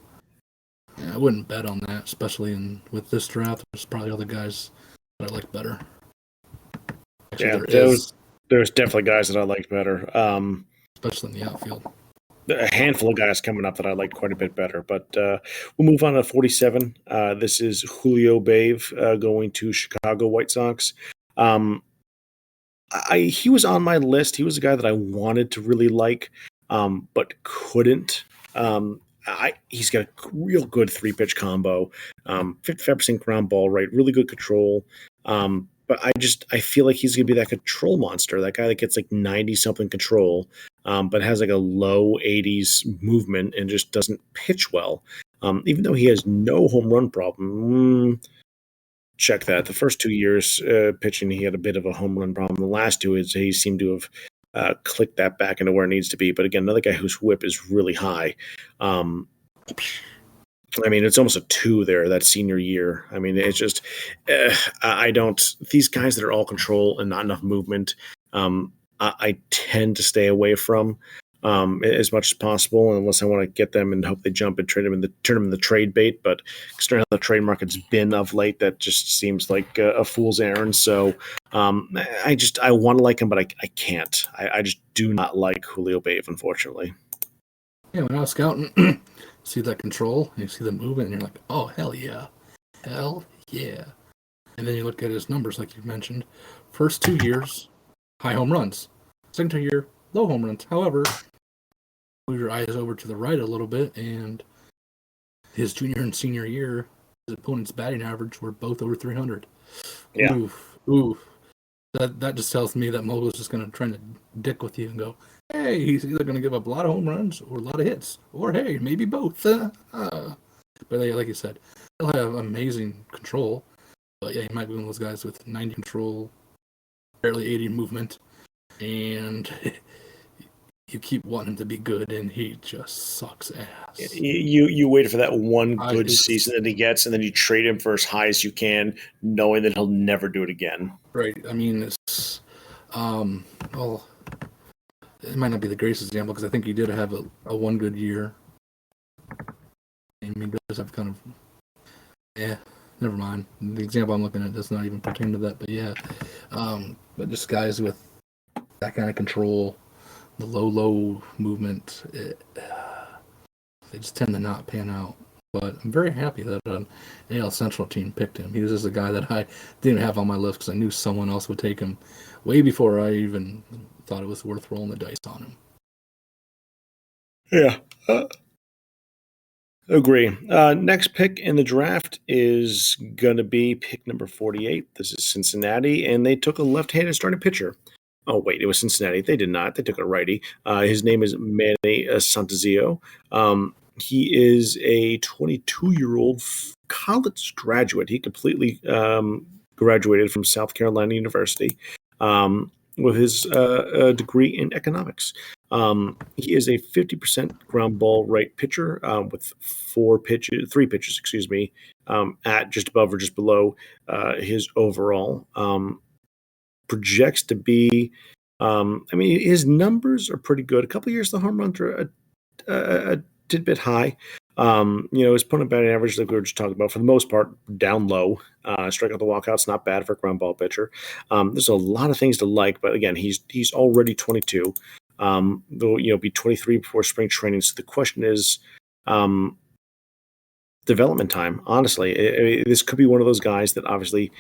I wouldn't bet on that, especially with this draft. There's probably other guys that I like better. Actually, there's definitely guys that I liked better. Especially in the outfield. A handful of guys coming up that I like quite a bit better. But we'll move on to 47. This is Julio Bave going to Chicago White Sox. He was on my list. He was a guy that I wanted to really like, but couldn't. He's got a real good 3-pitch combo, 55% ground ball rate, really good control. But I feel like he's going to be that control monster, that guy that gets like 90 something control, but has like a low 80s movement and just doesn't pitch well. Even though he has no home run problem. Check that. The first 2 years pitching, he had a bit of a home run problem. The last two is he seemed to have clicked that back into where it needs to be. But again, another guy whose whip is really high. It's almost a 2 there that senior year. It's just these guys that are all control and not enough movement. I tend to stay away from as much as possible, unless I want to get them and hope they jump and turn them in the trade bait. But considering how the trade market's been of late, that just seems like a fool's errand. So I want to like him, but I can't. I just do not like Julio Bave, unfortunately. Yeah, when I was scouting, see that control, and you see the movement, and you're like, oh, hell yeah. Hell yeah. And then you look at his numbers, like you mentioned. First 2 years, high home runs. Second year, low home runs. However, move your eyes over to the right a little bit, and his junior and senior year, his opponent's batting average were both over 300. Yeah. Oof. That just tells me that Mogul's just going to try to dick with you and go, hey, he's either going to give up a lot of home runs or a lot of hits. Or, hey, maybe both. But like you said, he'll have amazing control. But, yeah, he might be one of those guys with 90 control, barely 80 movement. And you keep wanting him to be good, and he just sucks ass. You wait for that one good season that he gets, and then you trade him for as high as you can, knowing that he'll never do it again. Right. It's well, it might not be the greatest example because I think he did have a one good year. And he does have kind of, never mind. The example I'm looking at does not even pertain to that, but yeah. But just guys with that kind of control, the low movement, they just tend to not pan out. But I'm very happy that an AL Central team picked him. He was just a guy that I didn't have on my list because I knew someone else would take him way before I even thought it was worth rolling the dice on him. Yeah. Agree. Next pick in the draft is going to be pick number 48. This is Cincinnati, and they took a left-handed starting pitcher. Oh, wait, it was Cincinnati. They did not. They took a righty. His name is Manny Santazio. He is a 22-year-old college graduate. He completely graduated from South Carolina University with his degree in economics. He is a 50% ground ball right pitcher with three pitches, at just above or just below his overall. Projects to be I mean, his numbers are pretty good. A couple years, the home runs are a tidbit high. His opponent batting average, like we were just talking about, for the most part, down low. Strikeout the walkout's not bad for a ground ball pitcher. There's a lot of things to like, but again, he's already 22. Though be 23 before spring training. So the question is, development time. Honestly, this could be one of those guys that obviously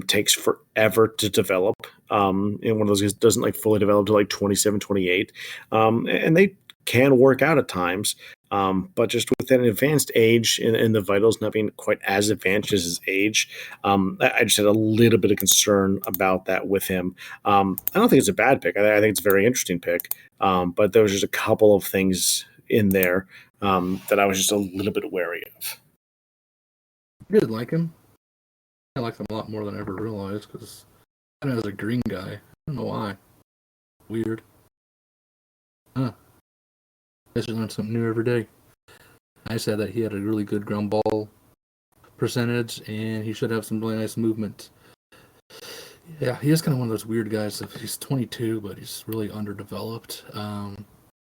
takes forever to develop. And one of those guys doesn't like fully develop to like 27, 28. And they can work out at times. But just with an advanced age and the vitals not being quite as advanced as his age, I just had a little bit of concern about that with him. I don't think it's a bad pick. I think it's a very interesting pick. But there was just a couple of things in there that I was just a little bit wary of. I did like him. I like him a lot more than I ever realized because I know as a green guy. I don't know why. Weird. Huh. I just learn something new every day. I said that he had a really good ground ball percentage and he should have some really nice movement. Yeah, he is kind of one of those weird guys. He's 22, but he's really underdeveloped.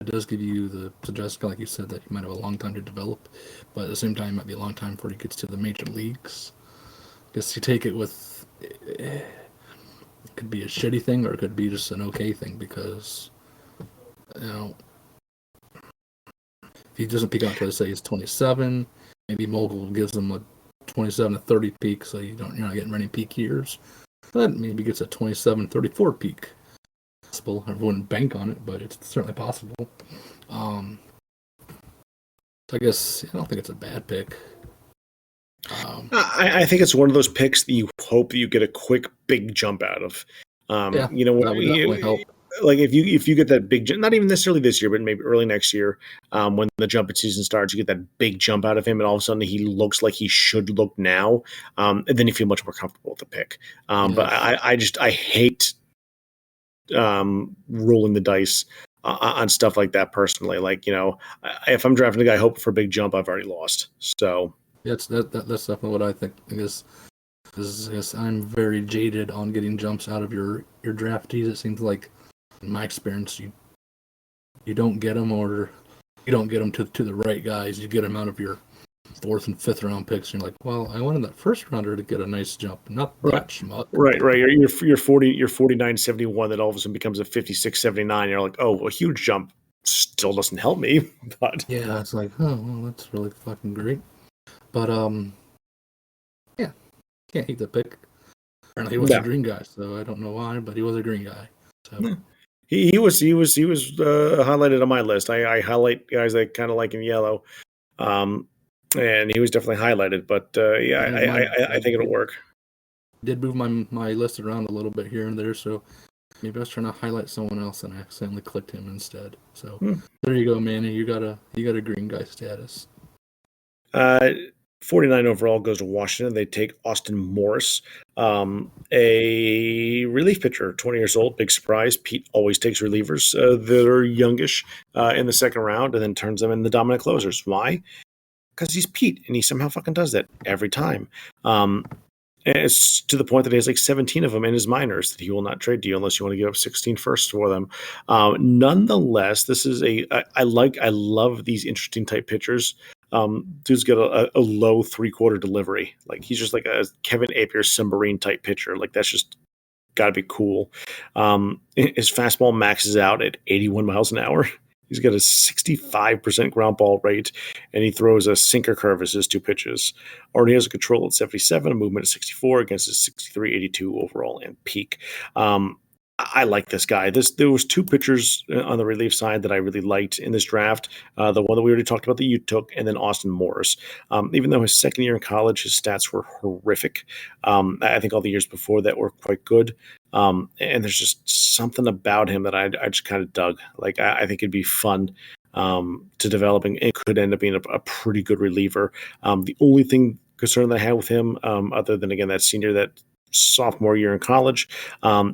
It does give you the suggestion, like you said, that he might have a long time to develop, but at the same time, it might be a long time before he gets to the major leagues. I guess you take it with, it could be a shitty thing or it could be just an okay thing because, if he doesn't peak out until, say, he's 27, maybe Mogul gives him a 27 to 30 peak, so you're not getting many peak years. But maybe gets a 27, 34 peak. Possible. I wouldn't bank on it, but it's certainly possible. So I guess I don't think it's a bad pick. I think it's one of those picks that you hope that you get a quick big jump out of. That would definitely help. Like if you get that big, not even necessarily this year, but maybe early next year, when the jumping season starts, you get that big jump out of him, and all of a sudden he looks like he should look now, and then you feel much more comfortable with the pick. But I hate rolling the dice on stuff like that personally. Like if I'm drafting a guy hoping for a big jump, I've already lost. So that's definitely what I think. Because I'm very jaded on getting jumps out of your draftees. It seems like, in my experience, you don't get them, or you don't get them to the right guys. You get them out of your 4th and 5th round picks. And you're like, well, I wanted that first rounder to get a nice jump, not that schmuck. Right. You're 49.71 that all of a sudden becomes a 56.79. You're like, oh, a huge jump still doesn't help me. But yeah, it's like, oh, well, that's really fucking great. But yeah, can't hate the pick. Apparently, he was a green guy, so I don't know why, but he was a green guy. So. Yeah. He was highlighted on my list. I highlight guys that kind of like in yellow, and he was definitely highlighted. But I think it'll work. Did move my list around a little bit here and there, so maybe I was trying to highlight someone else and I accidentally clicked him instead. So there you go, Manny. You got a green guy status. 49 overall goes to Washington. They take Austin Morris, a relief pitcher, 20 years old. Big surprise. Pete always takes relievers that are youngish in the second round and then turns them into dominant closers. Why? Because he's Pete, and he somehow fucking does that every time. And it's to the point that he has like 17 of them in his minors that he will not trade to you unless you want to give up 16 firsts for them. Nonetheless, this is I love these interesting type pitchers. Dude's got a low 3/4 delivery. Like he's just like a Kevin Apier submarine type pitcher. Like that's just got to be cool. His fastball maxes out at 81 miles an hour. He's got a 65% ground ball rate, and he throws a sinker curve as his 2 pitches. Already has a control at 77, a movement at 64 against his 63.82 overall and peak. I like this guy. There was 2 pitchers on the relief side that I really liked in this draft. The one that we already talked about that you took, and then Austin Morris. Even though his second year in college, his stats were horrific. I think all the years before that were quite good. And there's just something about him that I just kind of dug. Like I think it'd be fun to develop, and it could end up being a pretty good reliever. The only concern that I had with him, other than again that sophomore year in college,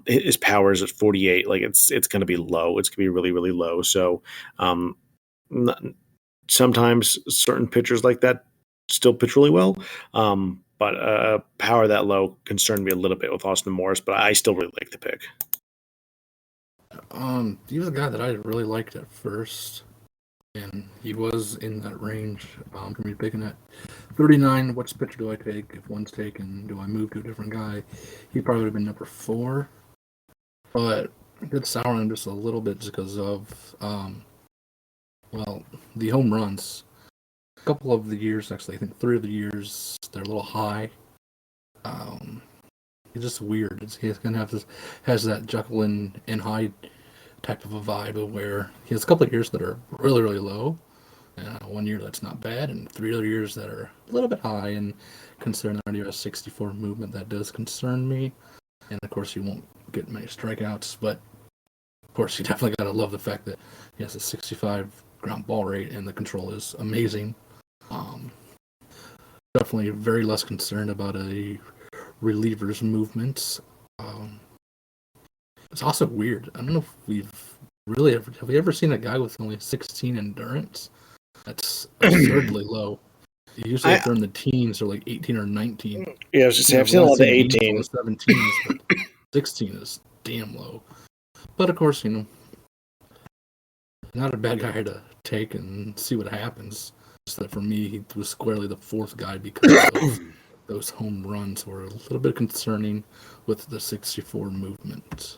his power is at 48. Like it's going to be low. It's going to be really, really low. So sometimes certain pitchers like that still pitch really well. But power that low concerned me a little bit with Austin Morris, but I still really like the pick. He was a guy that I really liked at first, and he was in that range for me picking at 39. Which pitcher do I take? If one's taken, do I move to a different guy? He probably would have been number 4, but I did sour on him just a little bit just because of the home runs. A couple of the years, actually, I think 3 of the years, they're a little high. He's just weird. He's gonna have this has that Jekyll and Hyde type of a vibe of where he has a couple of years that are really really low, and 1 year that's not bad, and 3 other years that are a little bit high. And considering that he has 64 movement, that does concern me. And of course, he won't get many strikeouts, but of course, you definitely gotta love the fact that he has a 65 ground ball rate, and the control is amazing. Definitely very less concerned about a reliever's movements. It's also weird. I don't know if we've really ever have we ever seen a guy with only 16 endurance? That's absurdly low. Usually if they're in the teens or like 18 or 19. Yeah, I was just saying, I've seen a lot of 18. 17s, but 16 is damn low. But of course, not a bad guy to take and see what happens. Just that for me, he was squarely the 4th guy because of those home runs were a little bit concerning with the 64 movement.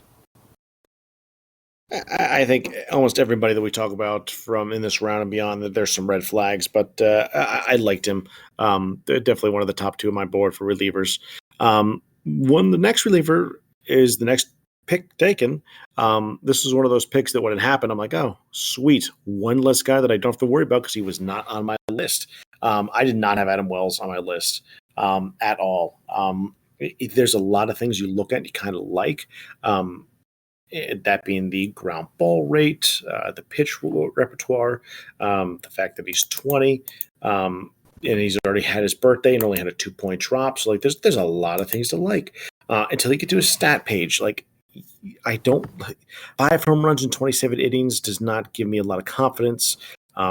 I think almost everybody that we talk about from in this round and beyond, that there's some red flags, but I liked him. Definitely one of the top 2 on my board for relievers. The next reliever is the next pick taken. This is one of those picks that when it happened, I'm like, oh, sweet. One less guy that I don't have to worry about because he was not on my list. I did not have Adam Wells on my list at all. There's a lot of things you look at and you kind of like. That being the ground ball rate, the pitch repertoire, the fact that he's 20, and he's already had his birthday and only had a 2-point drop. So like, there's a lot of things to like until you get to his stat page. Like, I don't 5 home runs in 27 innings does not give me a lot of confidence.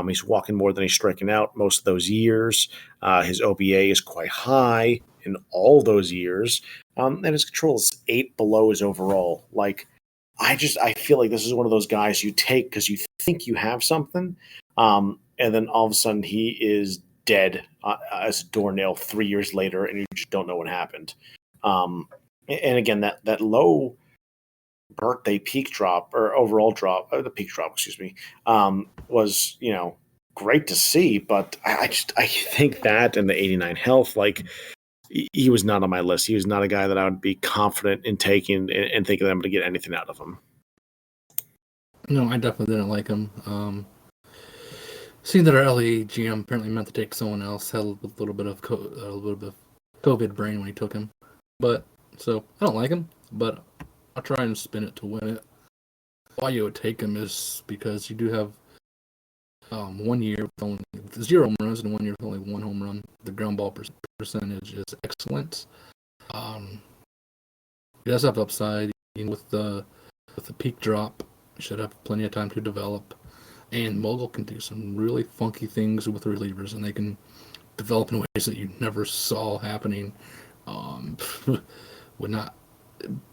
He's walking more than he's striking out most of those years. His OBA is quite high in all those years, and his control is 8 below his overall. Like, I feel like this is one of those guys you take because you think you have something, and then all of a sudden he is dead as a doornail 3 years later, and you just don't know what happened. And again, that low birthday peak drop or overall drop, the peak drop, was great to see. But I think that and the 89 health, like, he was not on my list. He was not a guy that I would be confident in taking and thinking that I'm going to get anything out of him. No, I definitely didn't like him. Seeing that our LA GM apparently meant to take someone else, had a little bit of COVID brain when he took him. But so I don't like him, but I'll try and spin it to win it. Why you would take him is because you do have 1 year with only 0 home runs and 1 year with only 1 home run. The ground ball percentage is excellent. He does have upside with the peak drop. He should have plenty of time to develop. And Mogul can do some really funky things with relievers, and they can develop in ways that you never saw happening.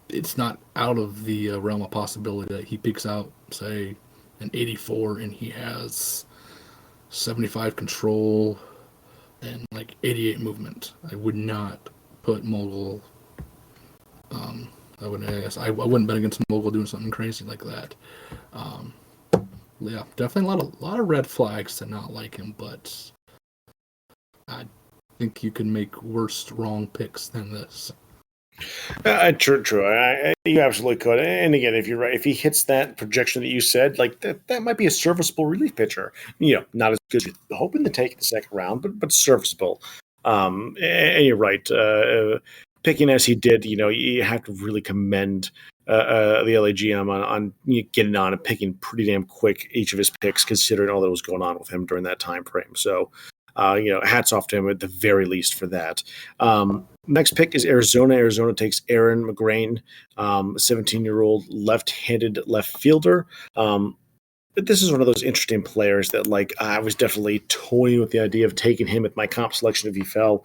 It's not out of the realm of possibility that he peaks out, say, an 84, and he has 75 control and like 88 movement. I would not put Mogul. I wouldn't bet against Mogul doing something crazy like that. Yeah, definitely a lot of red flags to not like him, but I think you can make worse wrong picks than this. True. You absolutely could. And again, if you're right, if he hits that projection that you said, like that might be a serviceable relief pitcher. Not as good as you're hoping to take in the second round, but serviceable. And you're right. Picking as he did, you have to really commend the LA GM on getting on and picking pretty damn quick each of his picks, considering all that was going on with him during that time frame. So, hats off to him at the very least for that. Next pick is Arizona. Arizona takes Aaron McGrain, a 17-year-old left-handed left fielder. But this is one of those interesting players that, like, I was definitely toying with the idea of taking him at my comp selection if he fell,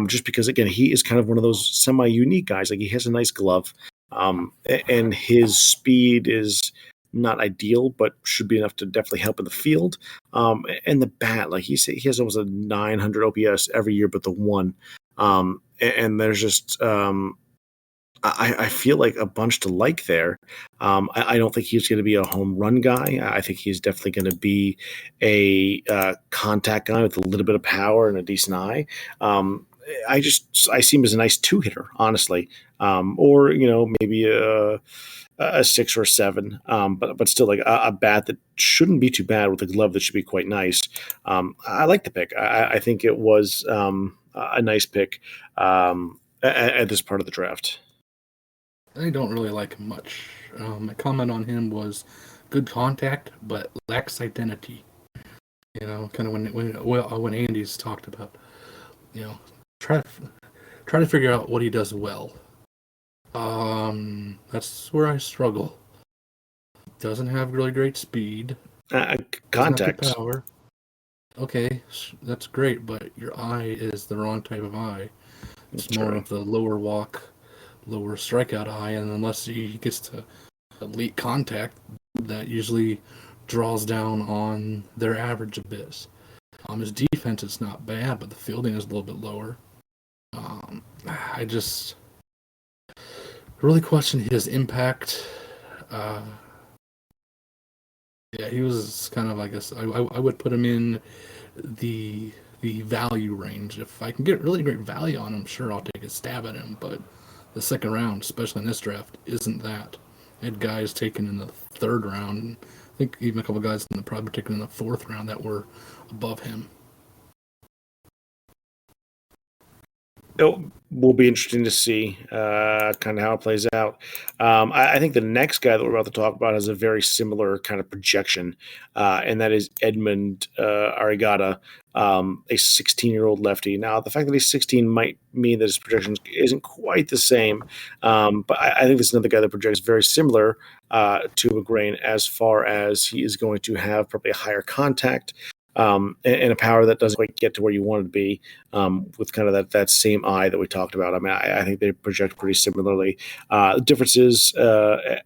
just because, again, he is kind of one of those semi-unique guys. Like, he has a nice glove. And his speed is not ideal, but should be enough to definitely help in the field. And the bat, like he has almost a 900 OPS every year, but the one. And there's just I feel like a bunch to like there. I don't think he's going to be a home run guy. I think he's definitely going to be a contact guy with a little bit of power and a decent eye. I see him as a nice two hitter, honestly, or maybe a 6 or 7, but still like a bat that shouldn't be too bad with a glove that should be quite nice. I like the pick. I think it was a nice pick at this part of the draft. I don't really like him much. My comment on him was good contact, but lacks identity. Kind of when Andy's talked about, try to figure out what he does well. That's where I struggle. Doesn't have really great speed. Contact power. Okay, that's great, but your eye is the wrong type of eye. It's That's more right. of the lower walk, lower strikeout eye, and unless he gets to elite contact, that usually draws down on their average a bit. His defense is not bad, but the fielding is a little bit lower. I just really question his impact. Yeah, he was kind of, I guess, I would put him in the value range. If I can get really great value on him, sure, I'll take a stab at him. But the second round, especially in this draft, isn't that. I had guys taken in the third round. And I think even a couple guys in the probably taken in the fourth round that were above him. It will be interesting to see kind of how it plays out. I think the next guy that we're about to talk about has a very similar kind of projection, and that is Edmund Arigata, a 16-year-old lefty. Now, the fact that he's 16 might mean that his projection isn't quite the same, but I think this is another guy that projects very similar to McGrain as far as he is going to have probably a higher contact, and a power that doesn't quite get to where you want it to be, with kind of that same eye that we talked about. I mean, I think they project pretty similarly. The difference is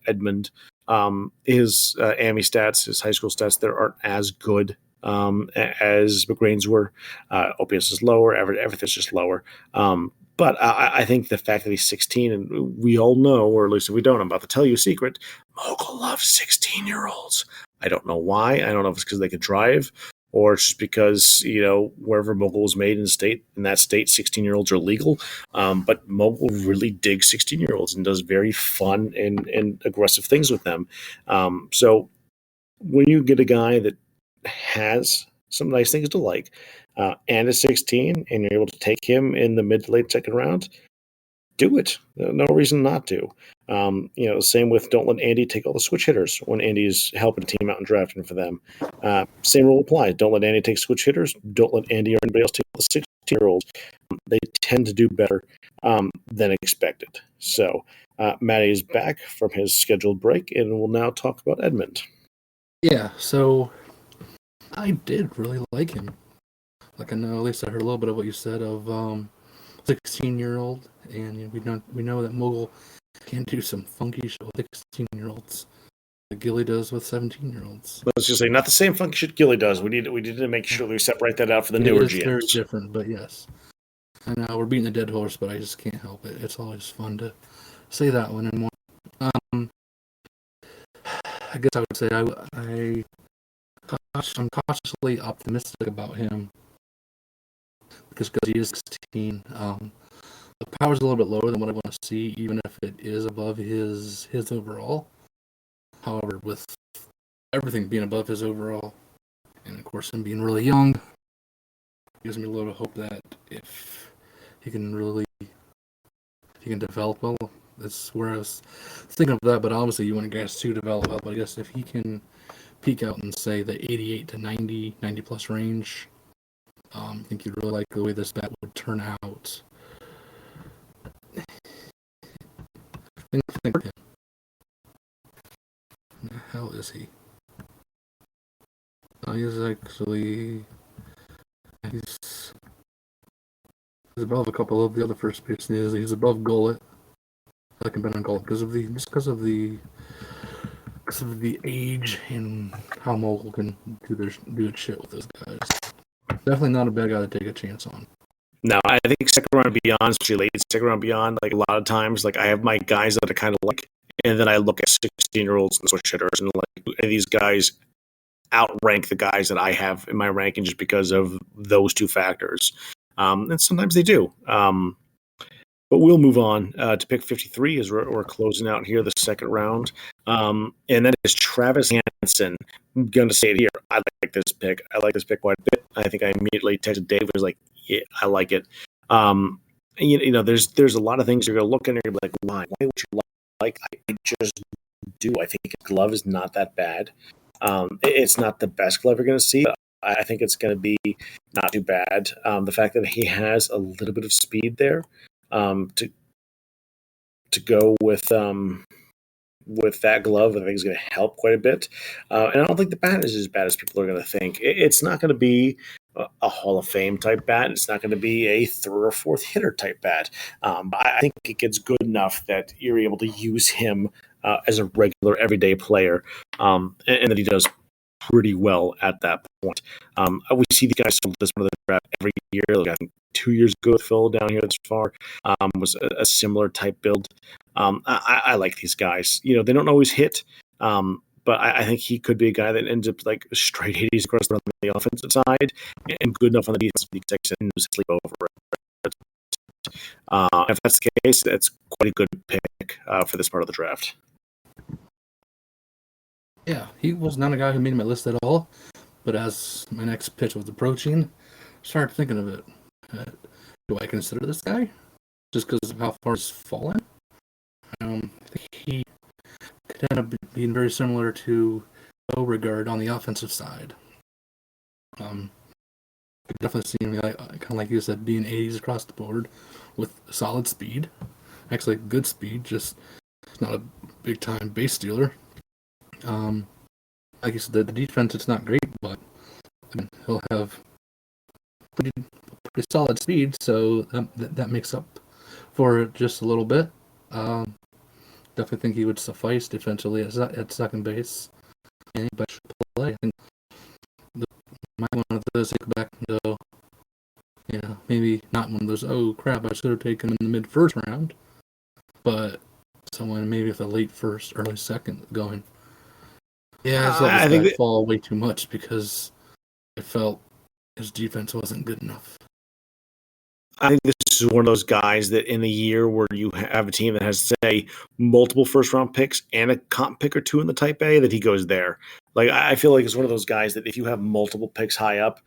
Edmund, his AMI stats, his high school stats, there aren't as good as McGrain's were. OPS is lower, everything's just lower. But I think the fact that he's 16, and we all know, or at least if we don't, I'm about to tell you a secret, Mogul loves 16-year-olds. I don't know why. I don't know if it's because they could drive, or it's just because, wherever Mogul was made in that state, 16-year-olds are legal. But Mogul really digs 16-year-olds and does very fun and aggressive things with them. So when you get a guy that has some nice things to like, and is 16, and you're able to take him in the mid to late second round, do it. No reason not to. Same with don't let Andy take all the switch hitters when Andy's helping a team out and drafting for them. Same rule applies. Don't let Andy take switch hitters. Don't let Andy or anybody else take the 16-year-olds. They tend to do better than expected. So Matty is back from his scheduled break, and we'll now talk about Edmund. Yeah, so I did really like him. Like, I know, at least I heard a little bit of what you said of 16-year-old, and we know that Mogul can do some funky shit with 16-year-olds, like Gilly does with 17-year-olds. Let's just say not the same funky shit Gilly does. We need to make sure we separate that out for the newer GMs. It's very different, but yes. I know we're beating the dead horse, but I just can't help it. It's always fun to say that one and more. I guess I would say I'm cautiously optimistic about him because he is 16. The power's a little bit lower than what I want to see, even if it is above his overall. However, with everything being above his overall, and of course him being really young, gives me a little hope that if he can develop well. That's where I was thinking of that, but obviously you want guys to develop well. But I guess if he can peak out in, say, the 88 to 90 plus range, I think you'd really like the way this bat would turn out. Think of him. Where the hell is he? He's above a couple of the other first basemen. He's above Gullet. like him better on gold because of the age and how Mogul can do its shit with those guys. Definitely not a bad guy to take a chance on. No, I think second round and beyond, especially late second round and beyond, like a lot of times, like I have my guys that I kind of like, and then I look at 16-year-olds and switch hitters, and like these guys outrank the guys that I have in my ranking just because of those two factors. And sometimes they do. But we'll move on to pick 53 as we're closing out here the second round. And that is Travis Hansen. I'm going to say it here. I like this pick. I like this pick quite a bit. I think I immediately texted Dave. I was like, yeah, I like it. You know, there's a lot of things you're going to look at and you're like, why? Why would you like? I just do. I think his glove is not that bad. It's not the best glove you're going to see. But I think it's going to be not too bad. The fact that he has a little bit of speed there to go with that glove, I think is going to help quite a bit. And I don't think the bat is as bad as people are going to think. It's not going to be a Hall of Fame type bat. It's not going to be a third or fourth hitter type bat. But I think it gets good enough that you're able to use him as a regular everyday player, and that he does pretty well at that point. We see the guys sold this one of the draft every year. Like I think 2 years ago with Phil down here this far was a similar type build. I like these guys. You know, they don't always hit, but I think he could be a guy that ends up like straight 80s across the offensive side and good enough on the defensive and sleep over it. If that's the case, that's quite a good pick for this part of the draft. Yeah, he was not a guy who made my list at all. But as my next pitch was approaching, I started thinking of it. Do I consider this guy just because of how far he's fallen? I think he could end up being very similar to Beauregard on the offensive side. Could definitely see him, kind of like you said, being 80s across the board with solid speed. Actually, good speed, just not a big time base stealer. Like you said, the defense, it's not great, but he'll have pretty solid speed, so that makes up for it just a little bit. Definitely think he would suffice defensively at second base. Anybody should play. I think might one of those take back and go, maybe not one of those, oh crap, I should have taken him in the mid-first round, but someone maybe with a late first, early second going. Yeah, I think that fall way too much because I felt his defense wasn't good enough. I think this is one of those guys that in a year where you have a team that has, say, multiple first-round picks and a comp pick or two in the Type A, that he goes there. Like I feel like it's one of those guys that if you have multiple picks high up,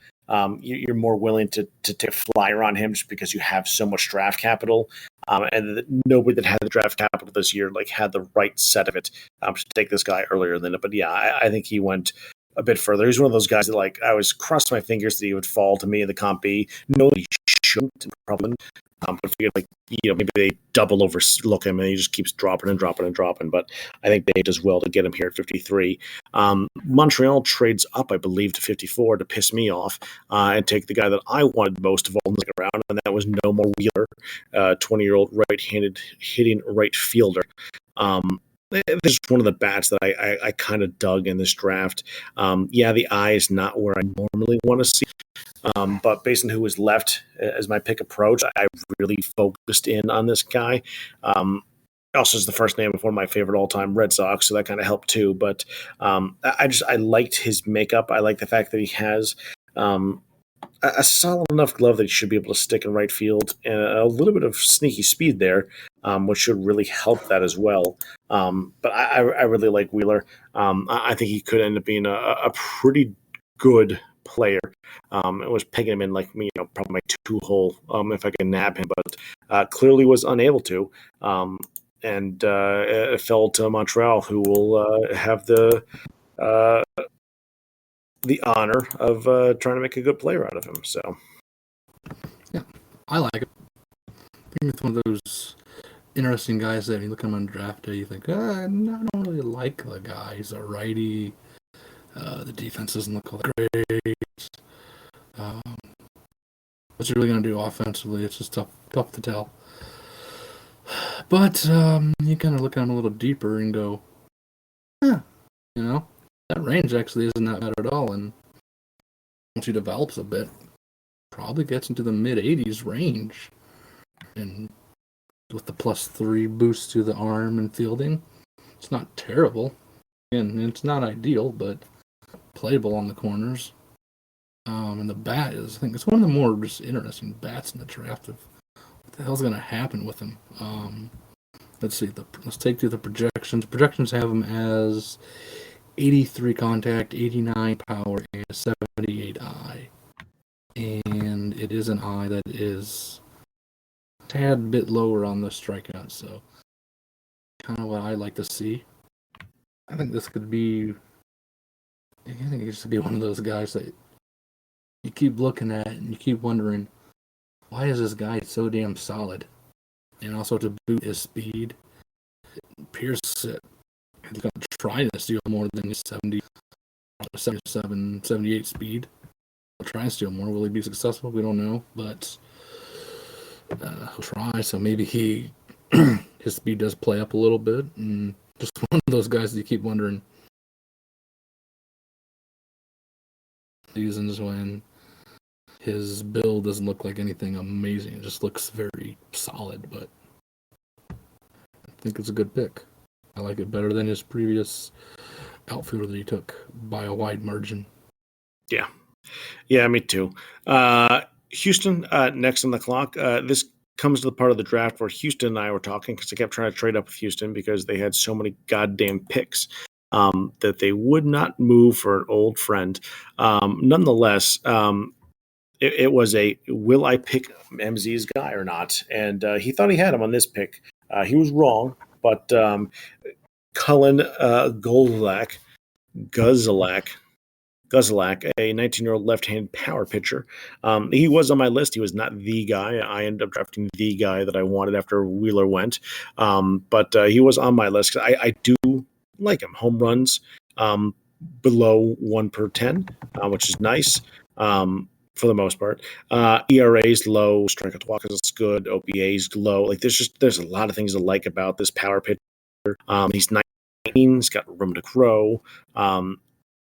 you're more willing to take a flyer on him just because you have so much draft capital. And nobody that had the draft capital this year had the right set of it to take this guy earlier than it. But yeah, I think he went a bit further. He's one of those guys that I was crossing my fingers that he would fall to me in the comp B. No, he shouldn't probably. But figured maybe they double overlook him and he just keeps dropping and dropping and dropping. But I think Dave does well to get him here at 53. Montreal trades up, I believe, to 54 to piss me off and take the guy that I wanted most of all in the second round, and that was Nomar Wheeler, 20-year-old right-handed hitting right fielder. This is one of the bats that I kind of dug in this draft. The eye is not where I normally want to see. But based on who was left as my pick approached, I really focused in on this guy. Also, is the first name of one of my favorite all-time Red Sox, so that kind of helped too. But I liked his makeup. I like the fact that he has a solid enough glove that he should be able to stick in right field, and a little bit of sneaky speed there, which should really help that as well. But I really like Wheeler. I think he could end up being a pretty good player. It was pegging him in probably my 2-hole if I can nab him, but clearly was unable to. And it fell to Montreal, who will have the honor of trying to make a good player out of him. So, yeah, I like it. I think it's one of those interesting guys that you look at him on draft day, you think, I don't really like the guy. He's a righty. The defense doesn't look all that great. What's he really going to do offensively? It's just tough to tell. But you kind of look at him a little deeper and go, huh, that range actually isn't that bad at all. And once he develops a bit, probably gets into the mid 80s range. And with the +3 boost to the arm and fielding, it's not terrible. And it's not ideal, but playable on the corners. And the bat is, I think, it's one of the more just interesting bats in the draft. Of what the hell's going to happen with him? Let's see. Let's take through the projections. Projections have him as 83 contact, 89 power, and 78 eye. And it is an eye that is a tad bit lower on the strikeout, so kind of what I like to see. I think this could be. I think he should be one of those guys that you keep looking at and you keep wondering, why is this guy so damn solid? And also to boot his speed, Pierce is going to try to steal more than his 77, 78 speed. He'll try and steal more. Will he be successful? We don't know, but he'll try. So maybe his speed does play up a little bit, and just one of those guys that you keep wondering. Seasons when his build doesn't look like anything amazing. It just looks very solid, but I think it's a good pick. I like it better than his previous outfielder that he took by a wide margin. Yeah, me too. Houston, next on the clock. This comes to the part of the draft where Houston and I were talking because I kept trying to trade up with Houston because they had so many goddamn picks that they would not move for an old friend. Nonetheless, it was a will I pick MZ's guy or not? And he thought he had him on this pick. He was wrong, but Cullen Guzelac, a 19-year-old left-handed power pitcher. He was on my list. He was not the guy. I ended up drafting the guy that I wanted after Wheeler went. But he was on my list. I do like him. Home runs below 1 per 10, which is nice for the most part. ERA's low. Strikeout to walk is good. OPA's low. Like there's a lot of things to like about this power pitcher. He's 19. He's got room to grow.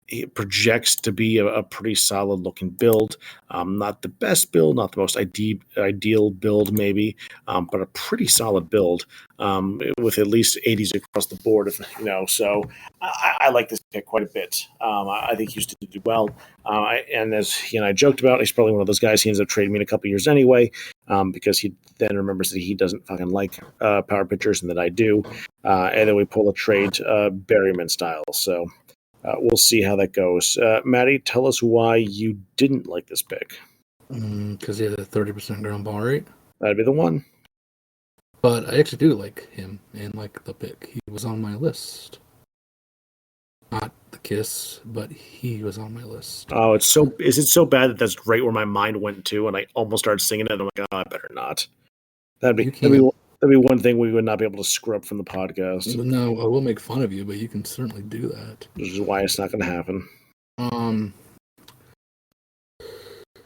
It projects to be a pretty solid looking build. Not the best build, not the most ideal build maybe, but a pretty solid build with at least 80s across the board. So I like this pick quite a bit. I think Houston did do well. And as he and I joked about, he's probably one of those guys he ends up trading me in a couple years anyway, because he then remembers that he doesn't fucking like power pitchers and that I do. And then we pull a trade Berryman style. So we'll see how that goes. Maddie, tell us why you didn't like this pick. Because he had a 30% ground ball rate. That'd be the one. But I actually do like him and like the pick. He was on my list. Not the kiss, but he was on my list. Oh, is it so bad that that's right where my mind went to, and I almost started singing it? I'm like, oh, I better not. That'd be one thing we would not be able to scrub from the podcast. No, I will make fun of you, but you can certainly do that. Which is why it's not going to happen.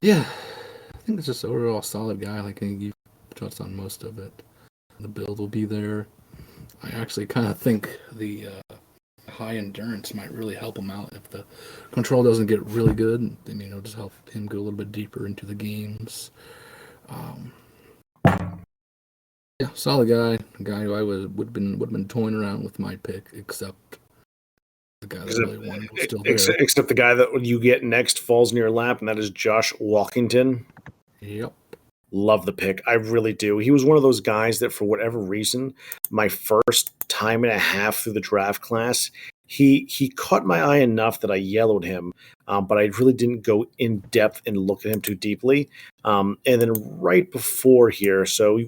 Yeah, I think it's just overall solid guy. Like you touched on most of it. The build will be there. I actually kind of think the high endurance might really help him out if the control doesn't get really good. Then it'll just help him go a little bit deeper into the games. Yeah, solid guy. A guy who I would have been toying around with my pick, except the guy that I really wanted was still there. Except the guy that you get next falls in your lap, and that is Josh Walkington. Yep. Love the pick. I really do. He was one of those guys that, for whatever reason, my first time and a half through the draft class, he caught my eye enough that I yellowed him, but I really didn't go in depth and look at him too deeply. And then right before here, so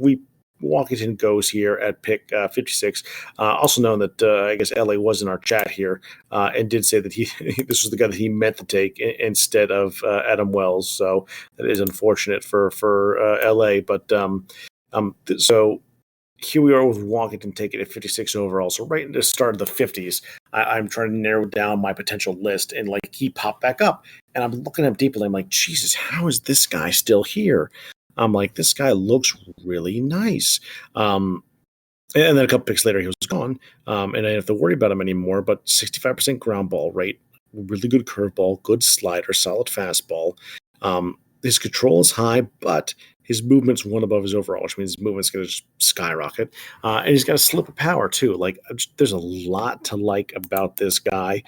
Walkington goes here at pick 56. Also known that I guess LA was in our chat here and did say that this was the guy that he meant to take instead of Adam Wells. So that is unfortunate for LA. But so here we are with Walkington taking at 56 overall. So right at the start of the 50s, I'm trying to narrow down my potential list, and like he popped back up, and I'm looking at him deeply. I'm like, Jesus, how is this guy still here? I'm like, this guy looks really nice. And then a couple picks later, he was gone, and I didn't have to worry about him anymore. But 65% ground ball rate, really good curveball, good slider, solid fastball. His control is high, but his movement's one above his overall, which means his movement's going to just skyrocket. And he's got a slip of power too. Like there's a lot to like about this guy.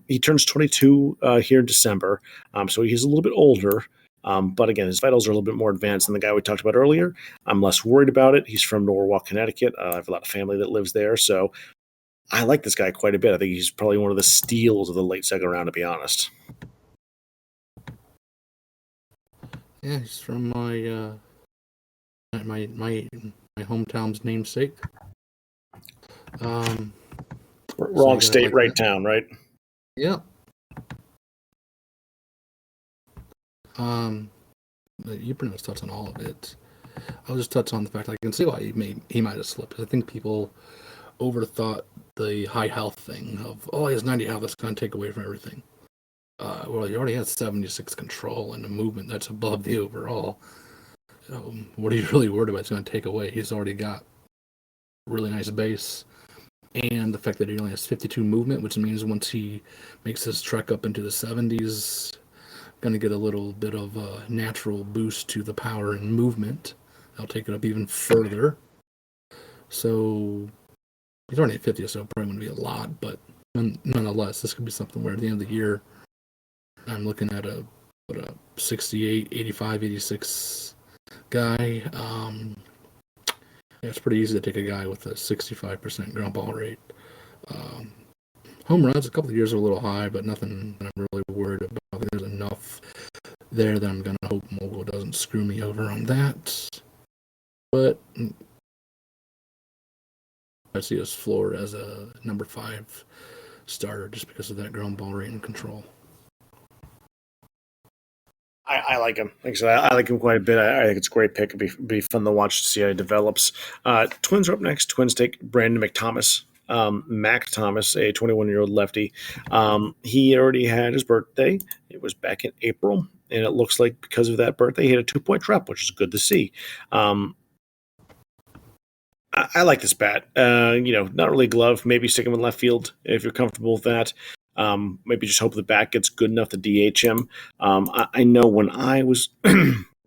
He turns 22 here in December, so he's a little bit older. But again, his vitals are a little bit more advanced than the guy we talked about earlier. I'm less worried about it. He's from Norwalk, Connecticut. I have a lot of family that lives there, so I like this guy quite a bit. I think he's probably one of the steals of the late second round, to be honest. Yeah, he's from my hometown's namesake. Wrong state, like right that. Town, right? Yeah. You pretty much touched on all of it. I'll just touch on the fact I can see why he might have slipped. I think people overthought the high health thing of, he has 90 health, that's going to take away from everything. Well, he already has 76 control and a movement that's above the overall. What are you really worried about? It's going to take away. He's already got really nice base, and the fact that he only has 52 movement, which means once he makes his trek up into the 70s, going to get a little bit of a natural boost to the power and movement. I'll take it up even further. So he's already at 50, so probably going to be a lot, but nonetheless, this could be something where at the end of the year, I'm looking at a 68, 85, 86 guy. It's pretty easy to take a guy with a 65% ground ball rate. Home runs, a couple of years are a little high, but nothing that I'm really worried about. I think there's enough there that I'm going to hope Mogul doesn't screw me over on that. But I see his floor as a number 5 starter just because of that ground ball rate and control. I like him. Like I said, I like him quite a bit. I think it's a great pick. It'd be fun to watch to see how he develops. Twins are up next. Twins take Brandon McThomas. Mac Thomas, a 21-year-old lefty. He already had his birthday. It was back in April, and it looks like because of that birthday, he had a 2-point drop, which is good to see. I like this bat. Not really glove. Maybe stick him in left field if you're comfortable with that. Maybe just hope the bat gets good enough to DH him. I know when I was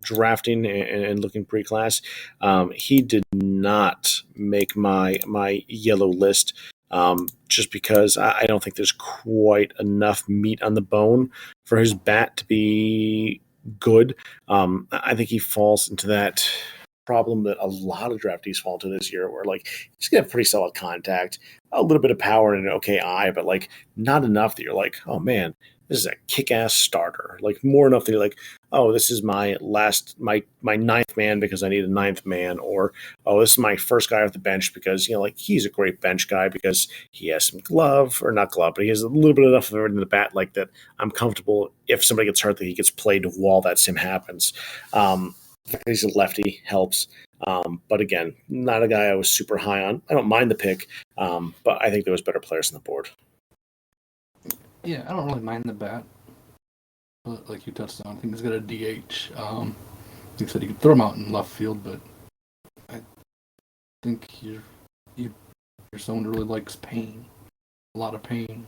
drafting and looking pre-class, he did not make my yellow list just because I don't think there's quite enough meat on the bone for his bat to be good. I think he falls into that problem that a lot of draftees fall into this year, where like he's gonna have pretty solid contact, a little bit of power and an okay eye, but like not enough that you're like, oh man, this is a kick-ass starter. Like more enough that you're like, oh, this is my ninth man because I need a ninth man, or oh, this is my first guy off the bench because like he's a great bench guy because he has some glove or not glove, but he has a little bit enough of everything in the bat like that. I'm comfortable if somebody gets hurt that he gets played while that sim happens. He's a lefty, helps. But again, not a guy I was super high on. I don't mind the pick, but I think there was better players on the board. Yeah, I don't really mind the bat. But like you touched on, I think he's got a DH. Like you said, you could throw him out in left field, but I think you're someone who really likes pain. A lot of pain.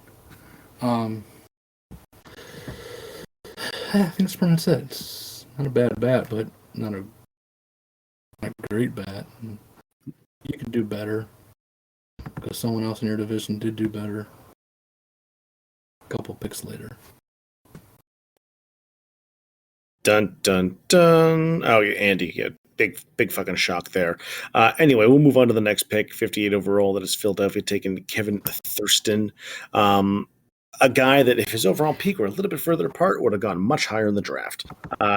I think that's pretty much it. It's not a bad bat, but not a great bat. You could do better because someone else in your division did do better a couple picks later. Dun dun dun. Oh, Andy, yeah, big fucking shock there. Anyway, we'll move on to the next pick, 58 overall. That is Philadelphia taking Kevin Thurston. A guy that if his overall peak were a little bit further apart would have gone much higher in the draft.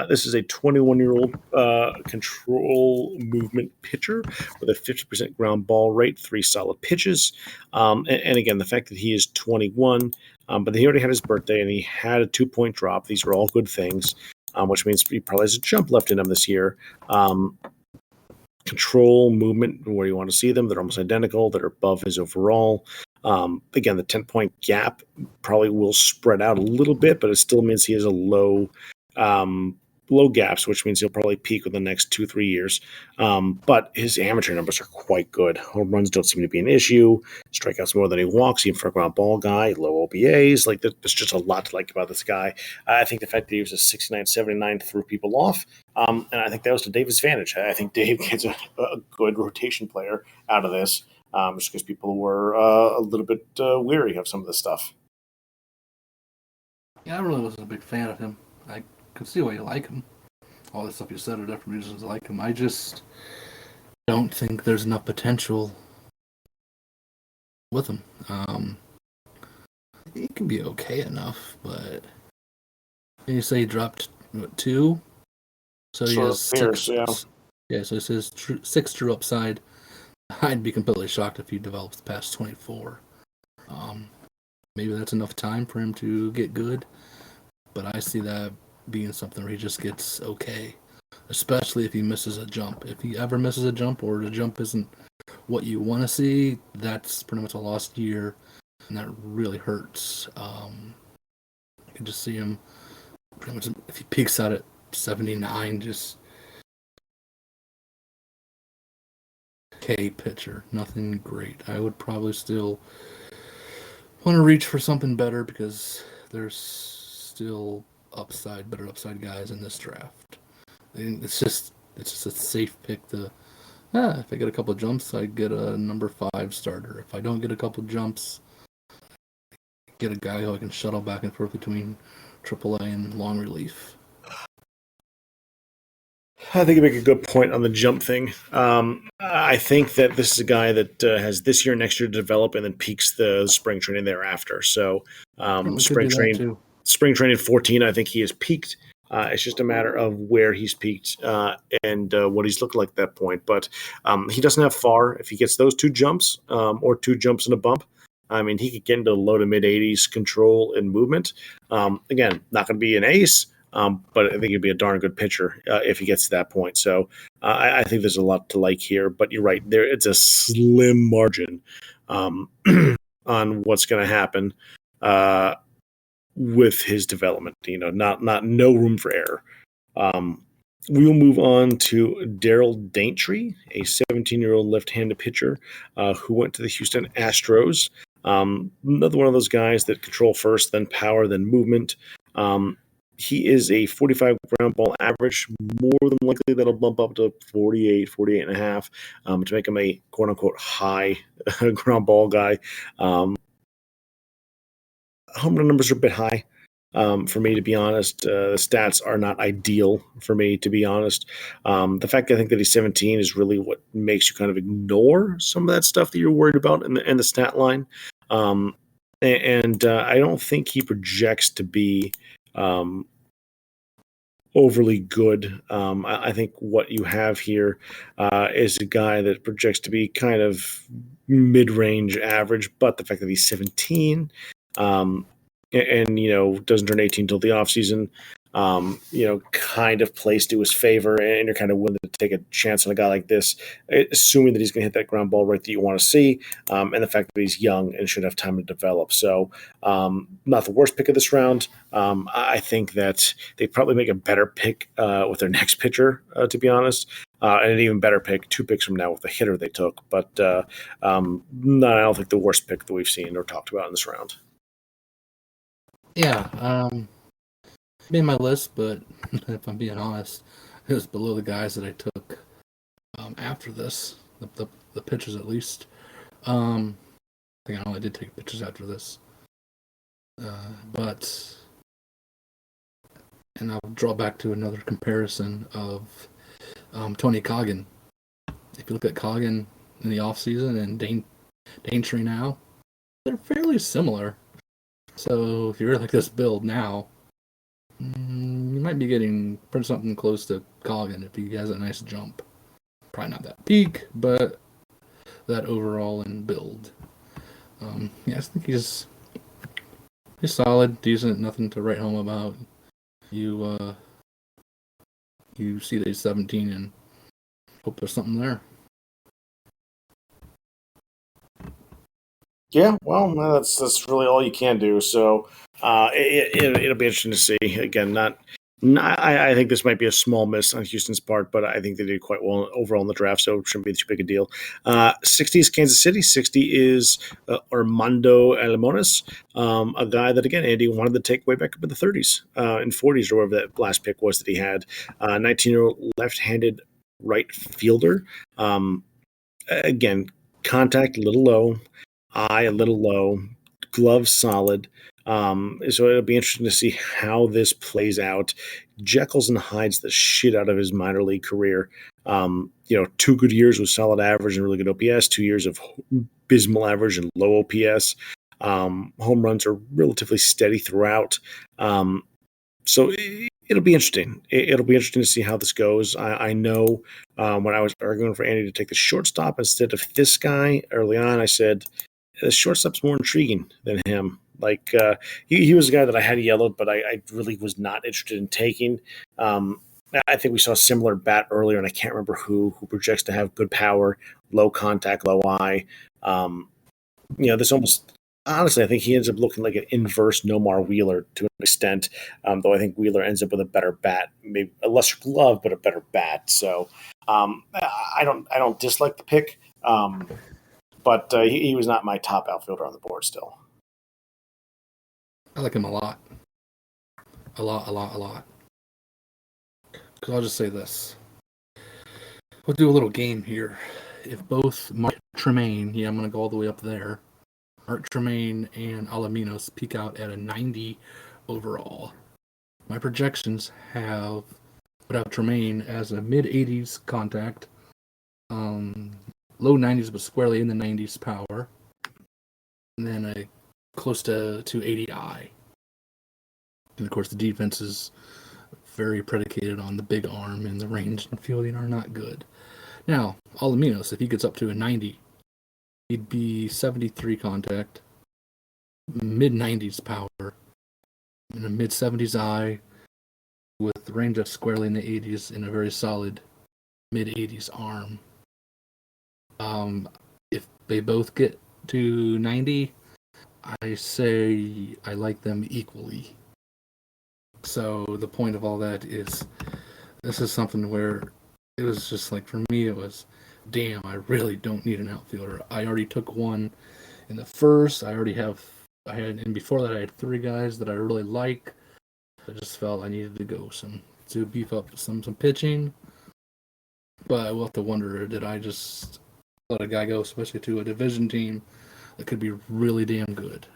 This is a 21-year-old control movement pitcher with a 50% ground ball rate, 3 solid pitches. And again, the fact that he is 21, but he already had his birthday and he had a 2-point drop. These are all good things, which means he probably has a jump left in him this year. Control, movement, where you want to see them, they're almost identical. They're above his overall. Again, the 10-point gap probably will spread out a little bit, but it still means he has a low low gaps, which means he'll probably peak within the next 2-3 years. But his amateur numbers are quite good. Home runs don't seem to be an issue. Strikeouts more than he walks. Even for a ground ball guy, low OBAs. Like there's just a lot to like about this guy. I think the fact that he was a 69-79 threw people off, and I think that was to Dave's advantage. I think Dave gets a good rotation player out of this, just because people were a little bit weary of some of this stuff. Yeah, I really wasn't a big fan of him. I can see why you like him. All the stuff you said are different reasons I like him. I just don't think there's enough potential with him. He can be okay enough, but you say he dropped 2, so he has 6. Yeah, so it says 6 true upside. I'd be completely shocked if he develops past 24. Maybe that's enough time for him to get good, but I see that being something where he just gets okay, especially if he misses a jump. If he ever misses a jump or the jump isn't what you want to see, that's pretty much a lost year, and that really hurts. You can just see him pretty much if he peaks out at 79, just okay pitcher, nothing great. I would probably still want to reach for something better because there's still better upside guys in this draft. It's just a safe pick to. If I get a couple of jumps, I get a number 5 starter. If I don't get a couple of jumps, get a guy who I can shuttle back and forth between AAA and long relief. I think you make a good point on the jump thing. I think that this is a guy that has this year, next year to develop, and then peaks the spring training thereafter. So spring training 14, I think he has peaked. It's just a matter of where he's peaked and what he's looked like at that point. But he doesn't have far. If he gets those 2 jumps or 2 jumps and a bump, I mean, he could get into low to mid 80s control and movement. Again, not going to be an ace. But I think he'd be a darn good pitcher if he gets to that point. So I think there's a lot to like here. But you're right, it's a slim margin on what's going to happen with his development. No room for error. We will move on to Darrell Daintree, a 17-year-old left-handed pitcher who went to the Houston Astros. Another one of those guys that control first, then power, then movement. He is a 45 ground ball average. More than likely, that'll bump up to 48 and a half to make him a quote-unquote high ground ball guy. Home run numbers are a bit high for me, to be honest. The stats are not ideal for me, to be honest. The fact that I think that he's 17 is really what makes you kind of ignore some of that stuff that you're worried about in the stat line. I don't think he projects to be overly good. I think what you have here is a guy that projects to be kind of mid-range average, but the fact that he's 17 and doesn't turn 18 until the offseason, kind of plays to his favor, and you're kind of willing to take a chance on a guy like this, assuming that he's going to hit that ground ball right that you want to see, and the fact that he's young and should have time to develop. So not the worst pick of this round. I think that they probably make a better pick with their next pitcher, to be honest, and an even better pick 2 picks from now with the hitter they took. But I don't think the worst pick that we've seen or talked about in this round. Yeah, made my list, but if I'm being honest, it was below the guys that I took after this, the pitchers at least. I think I only did take pitchers after this, and I'll draw back to another comparison of Tony Coggin. If you look at Coggin in the offseason and Daintree now, they're fairly similar. So if you're like this build now, you might be getting something close to Coggin if he has a nice jump. Probably not that peak, but that overall and build. I think he's solid, decent, nothing to write home about. You see that he's 17 and hope there's something there. Yeah, well, that's really all you can do. So it'll be interesting to see. Again, not No, I think this might be a small miss on Houston's part, but I think they did quite well overall in the draft, so it shouldn't be too big a deal. 60 is Kansas City. 60 is Armando Alimones, a guy that, again, Andy wanted to take way back up in the 30s and 40s, or whatever that last pick was that he had. 19-year-old left-handed right fielder. Again, contact a little low, eye a little low, glove solid. So it'll be interesting to see how this plays out. Jekyll's and hides the shit out of his minor league career. 2 good years with solid average and really good OPS, 2 years of abysmal average and low OPS. Home runs are relatively steady throughout. So it'll be interesting. It'll be interesting to see how this goes. I know when I was arguing for Andy to take the shortstop instead of this guy early on, I said the shortstop's more intriguing than him. Like he was a guy that I had yellowed, but I really was not interested in taking. I think we saw a similar bat earlier, and I can't remember who projects to have good power, low contact, low eye. This almost honestly, I think he ends up looking like an inverse Nomar Wheeler to an extent. Though I think Wheeler ends up with a better bat, maybe a lesser glove, but a better bat. So I don't dislike the pick, but he was not my top outfielder on the board still. I like him a lot. A lot. Because I'll just say this. We'll do a little game here. If both Mark Tremaine, I'm going to go all the way up there, Mark Tremaine and Alaminos peak out at a 90 overall. My projections have put out Tremaine as a mid-80s contact, low 90s but squarely in the 90s power, and then a close to 80 eye. And of course, the defense is very predicated on the big arm, and the range and fielding are not good. Now, Alaminos, if he gets up to a 90, he'd be 73 contact, mid-90s power, and a mid-70s eye, with the range up squarely in the 80s and a very solid mid-80s arm. If they both get to 90, I say I like them equally. So the point of all that is, this is something where it was just like, for me, it was, damn, I really don't need an outfielder. I already took one in the first. And before that, I had 3 guys that I really like. I just felt I needed to go to beef up some pitching. But I will have to wonder, did I just let a guy go, especially to a division team that could be really damn good?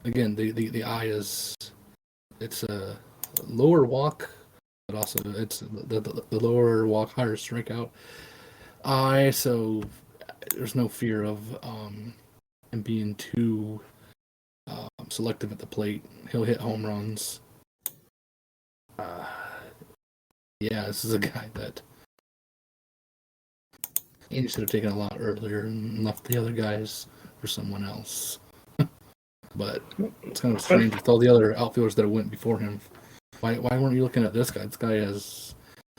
Again, the eye it's a lower walk, but also it's the lower walk, higher strikeout eye, so there's no fear of him being too selective at the plate. He'll hit home runs. This is a guy that Andy should have taken a lot earlier and left the other guys for someone else. But it's kind of strange with all the other outfielders that went before him. Why weren't you looking at this guy? This guy has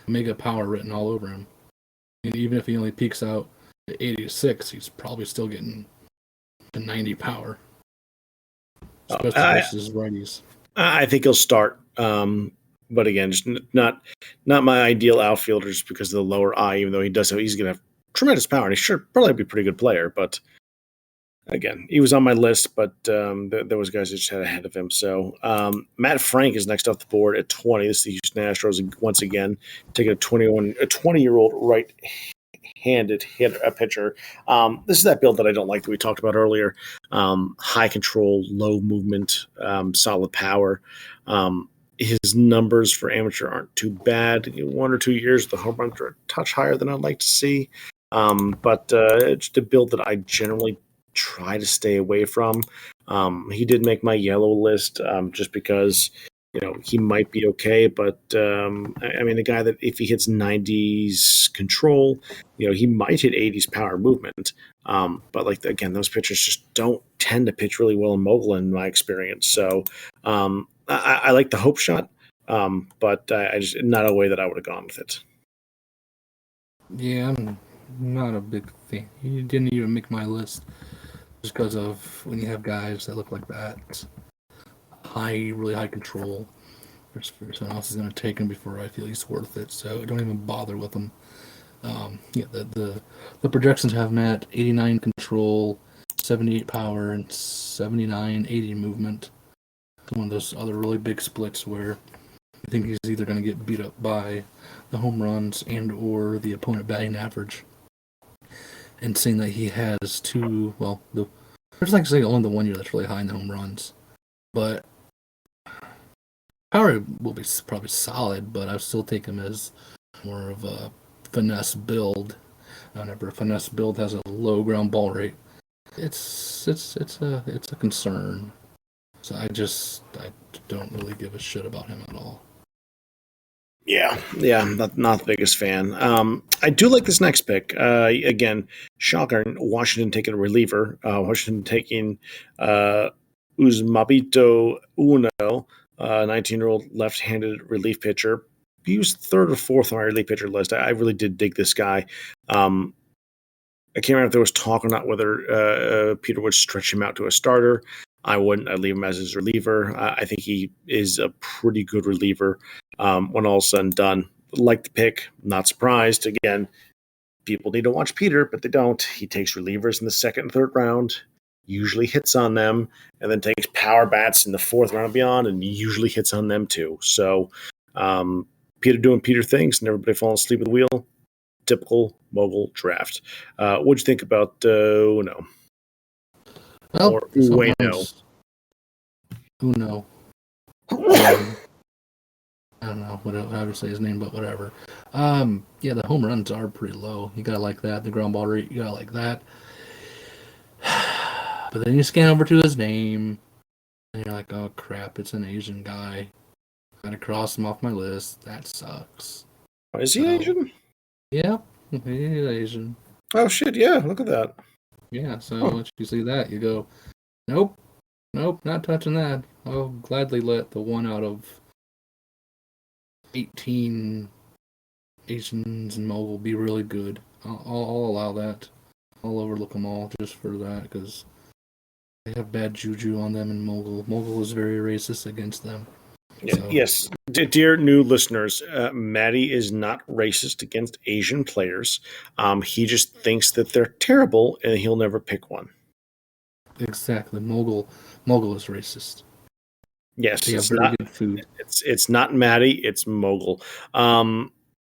mega power written all over him. And even if he only peaks out at 86, he's probably still getting to 90 power. Especially versus righties. I think he'll start. But again, just not my ideal outfielder just because of the lower eye, even though he's going to have tremendous power. And he should probably be a pretty good player. But again, he was on my list, but there was guys that just had ahead of him. So Matt Frank is next off the board at 20. This is the Houston Astros once again taking a 20-year-old right-handed pitcher. This is that build that I don't like that we talked about earlier. High control, low movement, solid power. His numbers for amateur aren't too bad. 1 or 2 years, the home runs are a touch higher than I'd like to see. But it's a build that I generally try to stay away from. He did make my yellow list just because he might be okay, but I mean, the guy that if he hits 90s control, he might hit 80s power movement. But again, those pitchers just don't tend to pitch really well in mogul in my experience. So I like the hope shot, but I just not a way that I would have gone with it. Yeah, I'm not a big fan. He didn't even make my list just because of when you have guys that look like that. Really high control. someone else is going to take him before I feel he's worth it. So don't even bother with him. Yeah, the projections have him at 89 control, 78 power, and 79, 80 movement. One of those other really big splits where I think he's either going to get beat up by the home runs and or the opponent batting average. And seeing that he has there's like say only the 1 year that's really high in the home runs, but power will be probably solid. But I still take him as more of a finesse build. Whenever a finesse build has a low ground ball rate, it's a concern. So I don't really give a shit about him at all. Yeah, not the biggest fan. I do like this next pick. Again, shocker, Washington taking a reliever. Washington taking Uzmabito Uno, 19-year-old left-handed relief pitcher. He was third or fourth on my relief pitcher list. I really did dig this guy. I can't remember if there was talk or not whether Peter would stretch him out to a starter. I wouldn't. I'd leave him as his reliever. I think he is a pretty good reliever when all is said and done. Like the pick, not surprised. Again, people need to watch Peter, but they don't. He takes relievers in the second and third round, usually hits on them, and then takes power bats in the fourth round and beyond, and usually hits on them too. So Peter doing Peter things, and everybody falling asleep at the wheel. Typical mogul draft. What'd you think about Uno? Well, Or Ueno? Uno. I don't know how to say his name, but whatever. Yeah, the home runs are pretty low. You gotta like that. The ground ball rate, you gotta like that. But then you scan over to his name, and you're like, oh crap, it's an Asian guy. Gotta cross him off my list. That sucks. Is he Asian? Yeah, he's Asian. Oh shit! Yeah, look at that. Yeah, so once you see that, you go, nope, not touching that. I'll gladly let the 1 out of 18 Asians and mogul be really good. I'll allow that. I'll overlook them all just for that because they have bad juju on them, and mogul is very racist against them. So. Yes, dear new listeners, Maddie is not racist against Asian players. He just thinks that they're terrible, and he'll never pick one. Exactly, mogul is racist. Yes, they have very good food. It's not Maddie, it's mogul.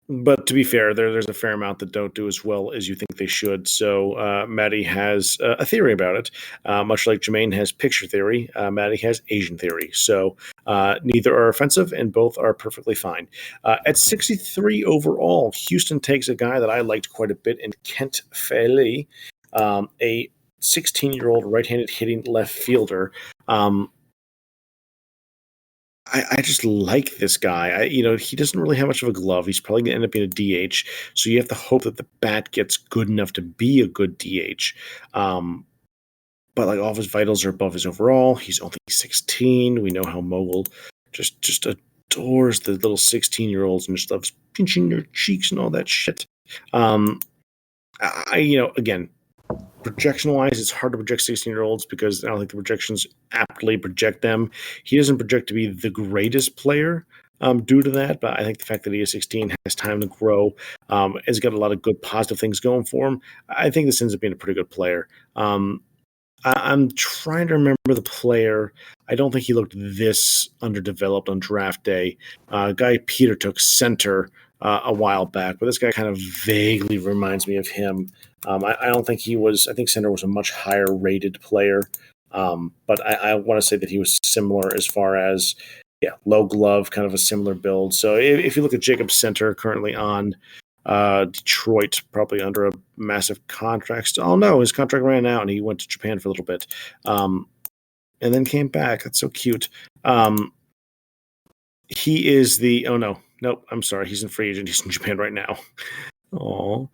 But to be fair, there's a fair amount that don't do as well as you think they should. So Maddie has a theory about it. Much like Jermaine has picture theory, Maddie has Asian theory. So neither are offensive, and both are perfectly fine. At 63 overall, Houston takes a guy that I liked quite a bit in Kent Fairley, a 16-year-old right-handed hitting left fielder. I just like this guy. He doesn't really have much of a glove. He's probably going to end up being a DH. So you have to hope that the bat gets good enough to be a good DH. But like all of his vitals are above his overall. He's only 16. We know how mogul just adores the little 16-year-olds and just loves pinching their cheeks and all that shit. Again, projection-wise, it's hard to project 16-year-olds because I don't think the projections aptly project them. He doesn't project to be the greatest player due to that, but I think the fact that he is 16, has time to grow, has got a lot of good positive things going for him. I think this ends up being a pretty good player. I'm trying to remember the player. I don't think he looked this underdeveloped on draft day. Guy Peter took center a while back, but this guy kind of vaguely reminds me of him. I don't think he was. I think center was a much higher rated player, but I want to say that he was similar as far as low glove, kind of a similar build. So if you look at Jacob Center currently on Detroit, probably under a massive contract. Oh no, his contract ran out and he went to Japan for a little bit, and then came back. That's so cute. He is the nope. I'm sorry, he's in free agent. He's in Japan right now. Oh,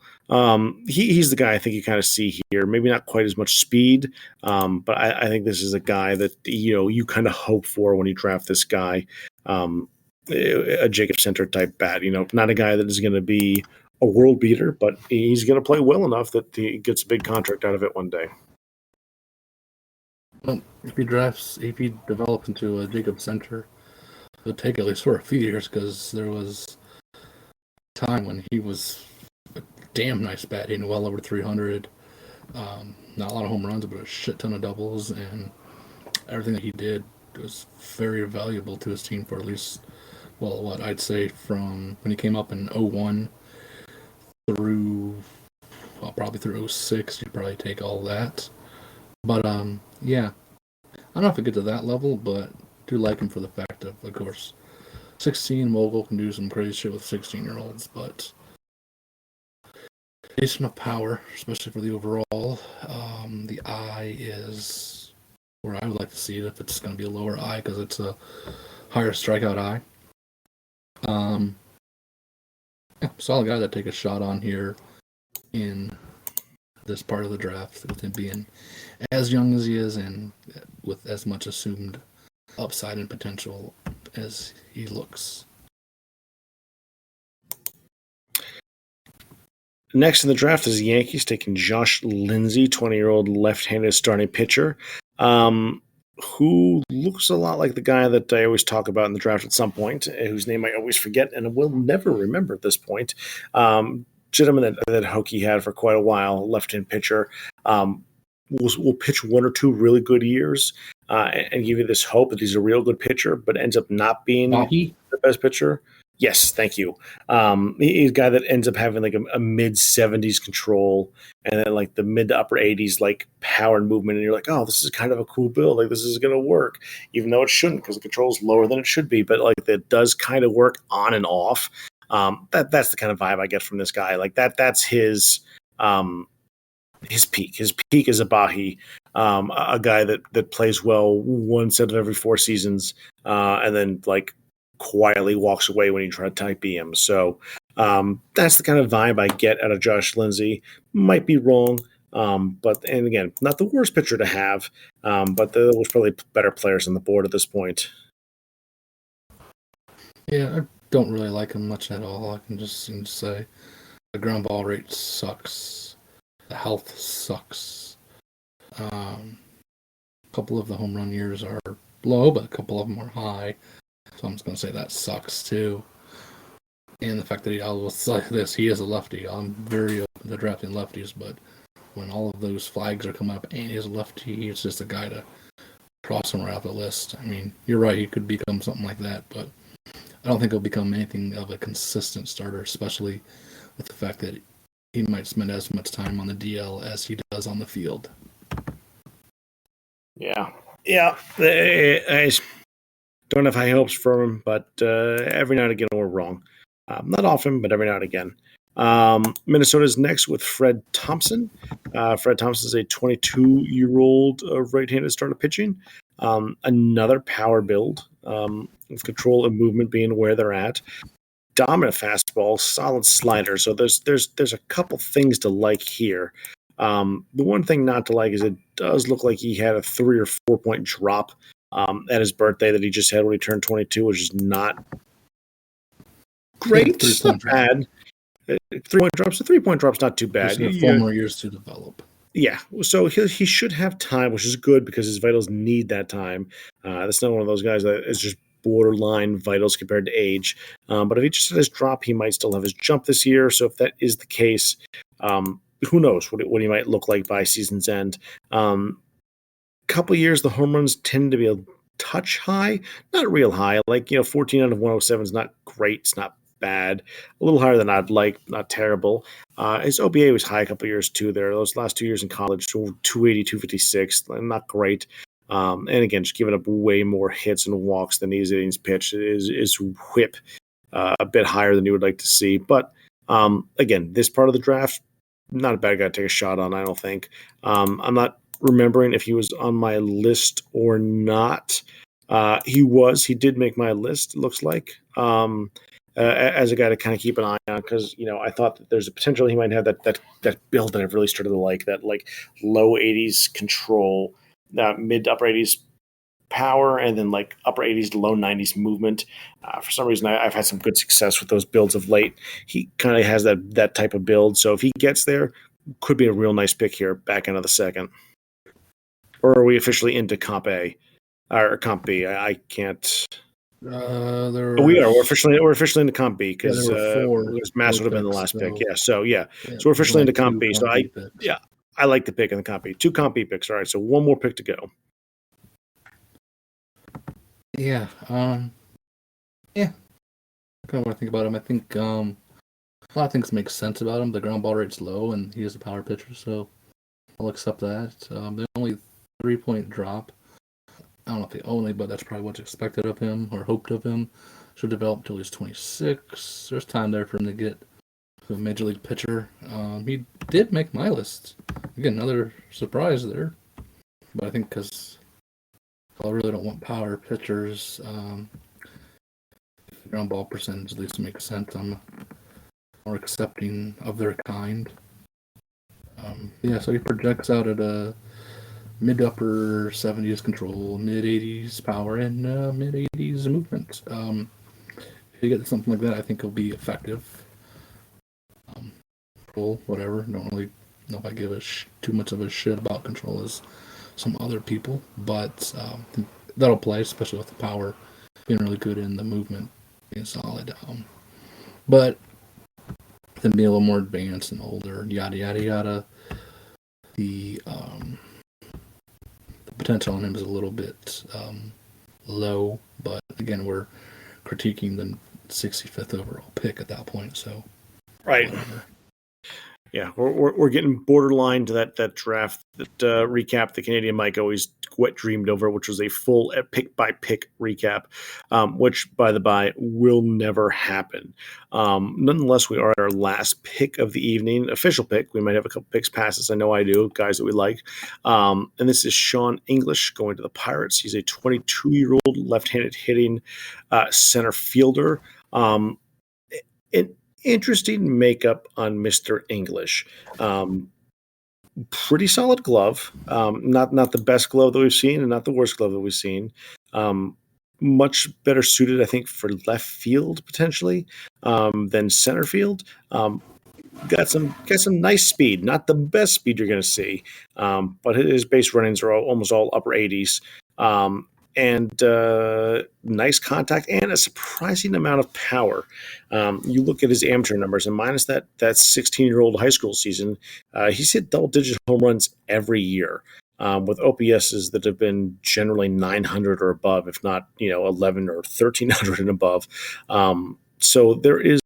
he's the guy I think you kind of see here. Maybe not quite as much speed, but I think this is a guy that you kind of hope for when you draft this guy. A Jacob Center type bat. Not a guy that is going to be a world beater, but he's going to play well enough that he gets a big contract out of it one day. Well, if he develops into a Jacob Center, it'll take at least for a few years because there was a time when he was a damn nice bat, hitting well over 300. Not a lot of home runs, but a shit ton of doubles, and everything that he did was very valuable to his team for at least, well, what I'd say from when he came up in '01 through, well, probably through '06. You'd probably take all that. But, yeah, I don't know if I get to that level, but do like him for the fact of course, 16 mogul can do some crazy shit with 16-year-olds, but decent enough power, especially for the overall. The eye is where I would like to see it if it's going to be a lower eye because it's a higher strikeout eye. Yeah, solid guy to take a shot on here in this part of the draft with him being as young as he is and with as much assumed upside and potential as he looks. Next in the draft is the Yankees taking Josh Lindsay, 20-year-old left-handed starting pitcher, who looks a lot like the guy that I always talk about in the draft at some point, whose name I always forget and will never remember at this point. Gentleman that Hokie had for quite a while, left-hand pitcher, will pitch one or two really good years and give you this hope that he's a real good pitcher, but ends up not being the best pitcher. Yes, thank you. He's a guy that ends up having like a mid-70s control and then like the mid to upper 80s like power and movement, and you're like, oh, this is kind of a cool build. Like this is going to work, even though it shouldn't because the control is lower than it should be. But like it does kind of work on and off. That's the kind of vibe I get from this guy. Like that's his peak. His peak is Abahi, a guy that plays well one set of every 4 seasons, and then like quietly walks away when you try to type him. So that's the kind of vibe I get out of Josh Lindsay. Might be wrong, but and again, not the worst pitcher to have, but there was probably better players on the board at this point. Yeah, I don't really like him much at all. I can just say the ground ball rate sucks. The health sucks. A couple of the home run years are low, but a couple of them are high. So I'm just going to say that sucks too. And the fact that I will say this, he is a lefty. I'm very open to drafting lefties, but when all of those flags are coming up and he's a lefty, it's just a guy to cross him right off the list. I mean, you're right, he could become something like that, but I don't think he'll become anything of a consistent starter, especially with the fact that he might spend as much time on the DL as he does on the field. Yeah. I don't have high hopes for him, but every now and again we're wrong. Not often, but every now and again. Minnesota's next with Fred Thompson. Fred Thompson is a 22-year-old right-handed starter pitching. Another power build, with control and movement being where they're at. Dominant fastball, solid slider. So there's a couple things to like here. The one thing not to like is it does look like he had a 3 or 4 point drop at his birthday that he just had when he turned 22, which is not great. It's not bad. 3-point drops. The 3-point drop's not too bad. He's got 4 more years to develop. Yeah, so he should have time, which is good because his vitals need that time. That's not one of those guys that is just borderline vitals compared to age. But if he just had his drop, he might still have his jump this year. So if that is the case, who knows what he might look like by season's end. Couple years, the home runs tend to be a touch high, not real high. Like 14 out of 107 is not great. It's not bad. A little higher than I'd like, not terrible. His OBA was high a couple years too. There, those last 2 years in college, 280, 256, not great. And again, just giving up way more hits and walks than he's innings pitched. His whip a bit higher than you would like to see. But again, this part of the draft, not a bad guy to take a shot on, I don't think. I'm not remembering if he was on my list or not. He was. He did make my list, it looks like, as a guy to kind of keep an eye on because, I thought that there's a potential he might have that build that I've really started to like, that like low 80s control, mid to upper 80s power, and then like upper 80s to low 90s movement. For some reason, I've had some good success with those builds of late. He kind of has that type of build. So if he gets there, could be a real nice pick here, back end of the second. Or are we officially into Comp A or Comp B? I can't. There Oh, we were are. We're officially into Comp B yeah, there because were four Mass would have been the picks. last pick. So Yeah. So yeah. yeah, So we're there's officially only into Comp two B. So Comp B picks. I like the pick in the Comp B. 2 Comp B picks. All right. So one more pick to go. Yeah. Yeah. Kind of what I think about him. I think a lot of things make sense about him. The ground ball rate's low, and he is a power pitcher, so I'll accept that. The only 3-point drop. I don't know if the only, but that's probably what's expected of him or hoped of him. Should develop until he's 26. There's time there for him to get a major league pitcher. He did make my list. Again, another surprise there. But I think because I really don't want power pitchers, ground ball percentage at least makes sense. I'm more accepting of their kind. Yeah, so he projects out at a mid to upper 70s control, mid 80s power, and mid 80s movement. If you get something like that, I think he'll be effective. Control, whatever. Don't really know if I give too much of a shit about control as some other people, but that'll play, especially with the power being really good and the movement being solid. But then being a little more advanced and older, yada yada yada. The potential on him is a little bit low, but again, we're critiquing the 65th overall pick at that point, so Right. whatever. Yeah, we're getting borderline to that draft that recap the Canadian Mike always wet dreamed over, which was a full pick by pick recap, which by the by will never happen. Nonetheless, we are at our last pick of the evening, official pick. We might have a couple picks past us. I know I do, guys that we like. And this is Sean English going to the Pirates. He's a 22-year-old left-handed hitting center fielder. An interesting makeup on Mr. English. Pretty solid glove. Not the best glove that we've seen, and not the worst glove that we've seen. Much better suited, I think, for left field potentially than center field. Got some nice speed. Not the best speed you're going to see, but his base runnings are almost all upper 80s. And nice contact and a surprising amount of power. You look at his amateur numbers, and minus that 16-year-old high school season, he's hit double-digit home runs every year. With OPSs that have been generally 900 or above, if not 11 or 1300 and above. So there's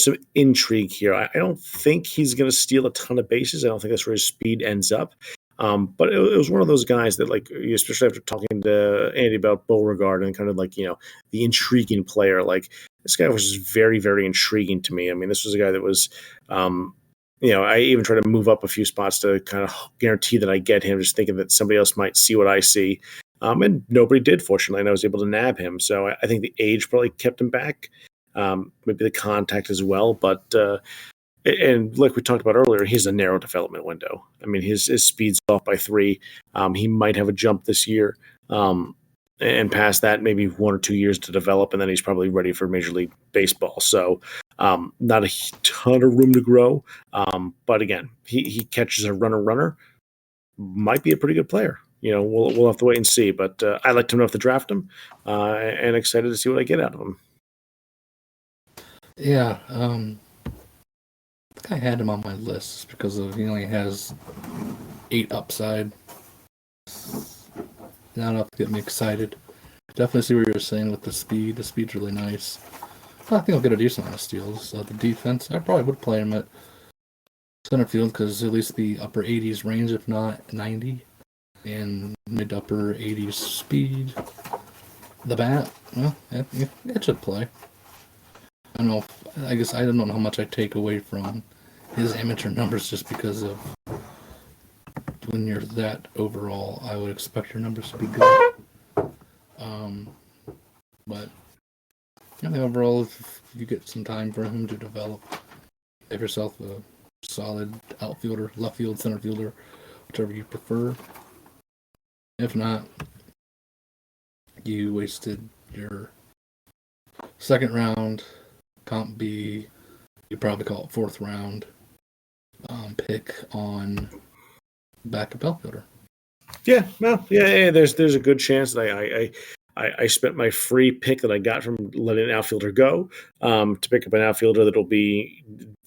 some intrigue here. I don't think he's going to steal a ton of bases. I don't think that's where his speed ends up. But it was one of those guys that, like, especially after talking to Andy about Beauregard and kind of like, the intriguing player, like this guy was just very, very intriguing to me. I mean, this was a guy that was, I even tried to move up a few spots to kind of guarantee that I get him, just thinking that somebody else might see what I see. And nobody did, fortunately, and I was able to nab him. So I think the age probably kept him back. Maybe the contact as well, but and like we talked about earlier, he's a narrow development window. I mean, his speed's off by 3. He might have a jump this year, and past that, maybe 1 or 2 years to develop, and then he's probably ready for Major League Baseball. So, not a ton of room to grow. But again, he catches a runner, might be a pretty good player. We'll have to wait and see. But I liked him enough to draft him, and excited to see what I get out of him. Yeah, I think I had him on my list because he only has 8 upside. Not enough to get me excited. Definitely see what you were saying with the speed. The speed's really nice. I think I'll get a decent amount of steals. The defense, I probably would play him at center field because at least the upper 80s range, if not 90, and mid upper 80s speed. The bat, well, it should play. I don't know. I guess I don't know how much I take away from his amateur numbers just because of when you're that overall. I would expect your numbers to be good. But I think overall, if you get some time for him to develop, have yourself a solid outfielder, left field, center fielder, whichever you prefer. If not, you wasted your second round. Comp B, you probably call it 4th round pick on backup outfielder. Yeah, well, yeah. There's a good chance that I spent my free pick that I got from letting an outfielder go to pick up an outfielder that will be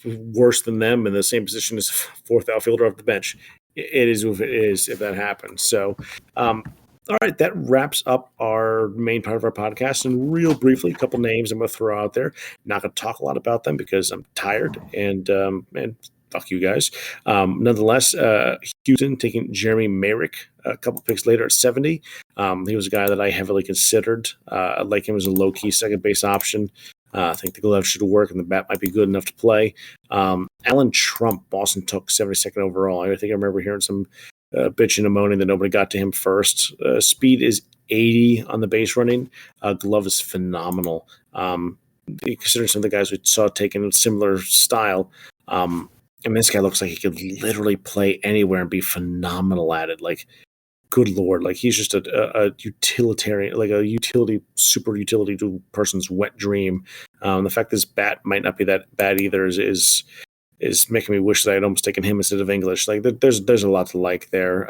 worse than them in the same position as fourth outfielder off the bench. It is what it is if that happens. So, all right, that wraps up our main part of our podcast. And real briefly, a couple names I'm going to throw out there. Not going to talk a lot about them because I'm tired and fuck you guys. Nonetheless, Houston taking Jeremy Merrick a couple picks later at 70. He was a guy that I heavily considered. I like him as a low-key second base option. I think the glove should work and the bat might be good enough to play. Alan Trump, Boston took 72nd overall. I think I remember hearing some bitching and moaning that nobody got to him first. Speed is 80 on the base running. Glove is phenomenal. Considering some of the guys we saw taking a similar style, this guy looks like he could literally play anywhere and be phenomenal at it. Like, good Lord, like he's just a utilitarian, like a super utility to a person's wet dream. The fact this bat might not be that bad either is making me wish that I'd almost taken him instead of English. Like there's a lot to like there.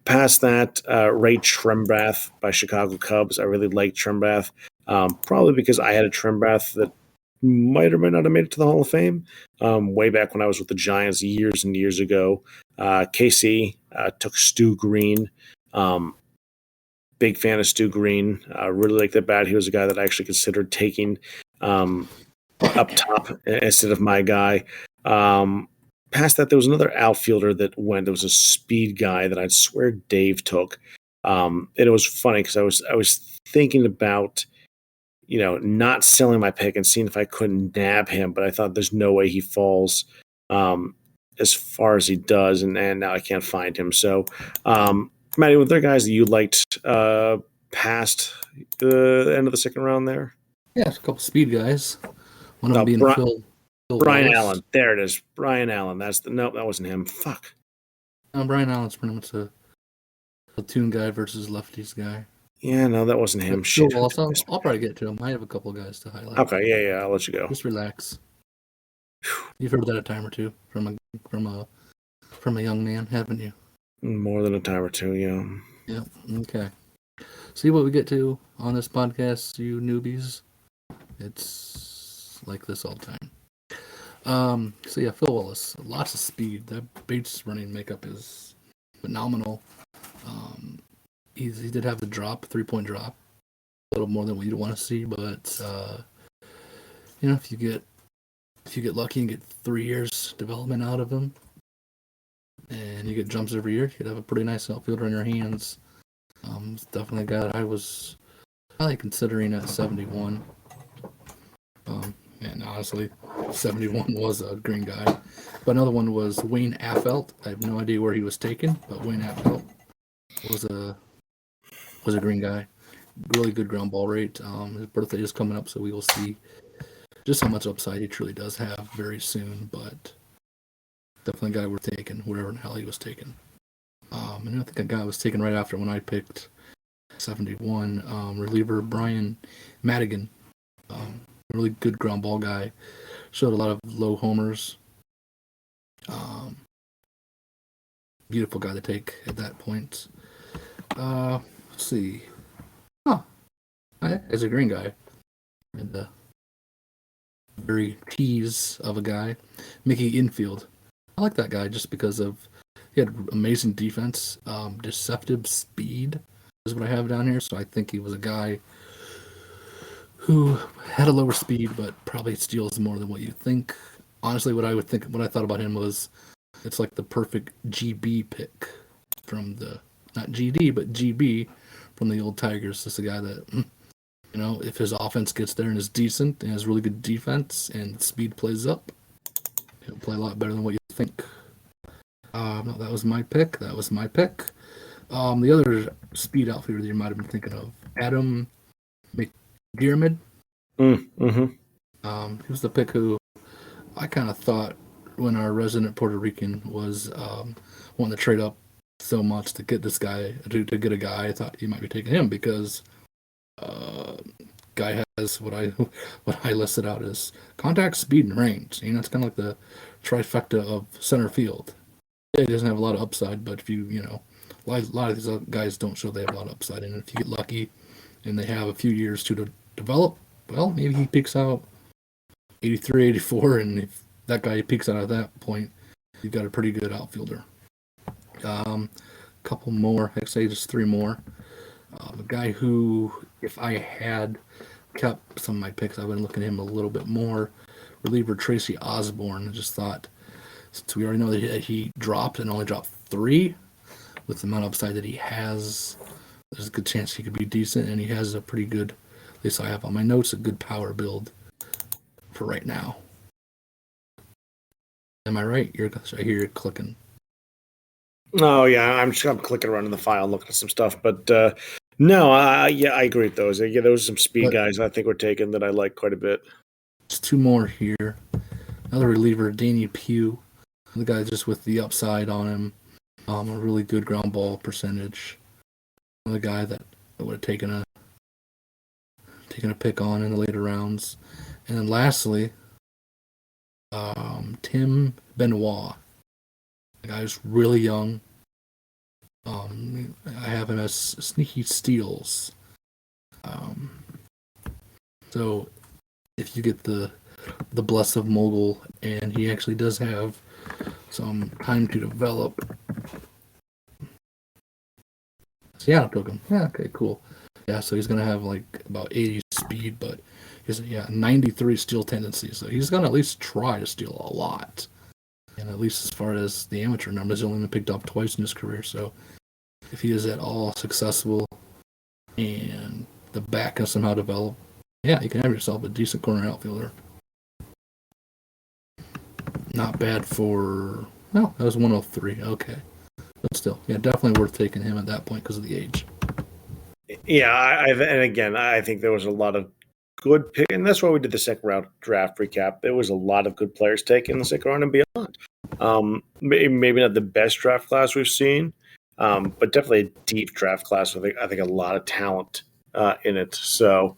Past that, Ray Trembath by Chicago Cubs. I really like Trembath, probably because I had a Trembath that might or might not have made it to the Hall of Fame way back when I was with the Giants years and years ago. KC took Stu Green. Big fan of Stu Green. Really like that bat. He was a guy that I actually considered taking up top instead of my guy. Past that, there was another outfielder that went. There was a speed guy that I swear Dave took. And it was funny because I was thinking about, not selling my pick and seeing if I couldn't nab him, but I thought there's no way he falls as far as he does, and now I can't find him. So, Matty, were there guys that you liked past the end of the second round there? Yeah, a couple speed guys. One of them being Phil Brian Wallace. Allen. There it is. Brian Allen. Nope, that wasn't him. Fuck. Brian Allen's pretty much a platoon guy versus lefties guy. Yeah, no, that wasn't him. Phil Wallace, I'll probably get to him. I have a couple guys to highlight. Okay, yeah, I'll let you go. Just relax. You've heard that a time or two from a young man, haven't you? More than a time or two, yeah. Yep. Okay. See what we get to on this podcast, you newbies. It's like this all the time. So yeah, Phil Wallace, lots of speed. That base running makeup is phenomenal. He did have the 3-point drop, a little more than what you'd want to see, but if you get lucky and get 3 years development out of him, and you get jumps every year, you could have a pretty nice outfielder in your hands. It's definitely a guy that I was probably considering at 71. And honestly, 71 was a green guy. But another one was Wayne Affelt. I have no idea where he was taken, but Wayne Affelt was a green guy. Really good ground ball rate. His birthday is coming up, so we will see just how much upside he truly does have very soon. But definitely a guy worth taking, wherever in hell he was taken. And I think a guy was taken right after when I picked 71. Reliever Brian Madigan. Really good ground ball guy. Showed a lot of low homers. Beautiful guy to take at that point. Let's see. As a green guy. And very tease of a guy. Mickey Infield. I like that guy just because he had amazing defense. Deceptive speed is what I have down here. So I think he was a guy who had a lower speed, but probably steals more than what you think. Honestly, what I thought about him was, it's like the perfect GB pick from not GD, but GB from the old Tigers. This is a guy that, if his offense gets there and is decent and has really good defense and speed plays up, he'll play a lot better than what you think. No, that was my pick. The other speed outfielder that you might have been thinking of, Adam McDermott. Mm-hmm. He was the pick who I kind of thought, when our resident Puerto Rican was wanting to trade up so much to get this guy, to get a guy, I thought he might be taking him because guy has what I listed out as contact, speed, and range. It's kind of like the trifecta of center field. Yeah, he doesn't have a lot of upside, but if you lot of these guys don't show they have a lot of upside, and if you get lucky and they have a few years to develop, well, maybe he peaks out 83, 84, and if that guy peaks out at that point, you've got a pretty good outfielder. Couple more, I'd say just three more. A guy who, if I had kept some of my picks, I've been looking at him a little bit more. Reliever Tracy Osborne. I just thought, since we already know that he dropped and only dropped 3, with the amount of upside that he has, there's a good chance he could be decent, and he has a pretty good, at least I have on my notes, a good power build for right now. Am I right? I hear you clicking. Oh yeah, I'm clicking around in the file, looking at some stuff, but no, I agree with those. Yeah, those are some speed guys I think we're taking that I like quite a bit. Just 2 more here. Another reliever, Danny Pugh, the guy just with the upside on him, a really good ground ball percentage. Another guy that I would have taken a pick on in the later rounds. And then lastly, Tim Benoit. The guy's really young. I have him as sneaky steals. So if you get the bless of mogul, and he actually does have some time to develop. Seattle took him. Yeah, okay, cool. Yeah, so he's gonna have like about 80 speed, but he's 93 steal tendency. So he's gonna at least try to steal a lot. And at least as far as the amateur numbers, he's only been picked up twice in his career. So if he is at all successful and the back can somehow develop, yeah, you can have yourself a decent corner outfielder. Not bad for, well, that was 103. Okay. But still, yeah, definitely worth taking him at that point because of the age. Yeah, and again, I think there was a lot of good pick, and that's why we did the second round draft recap. There was a lot of good players taken in the second round and beyond. Maybe not the best draft class we've seen, but definitely a deep draft class. I think a lot of talent in it. So,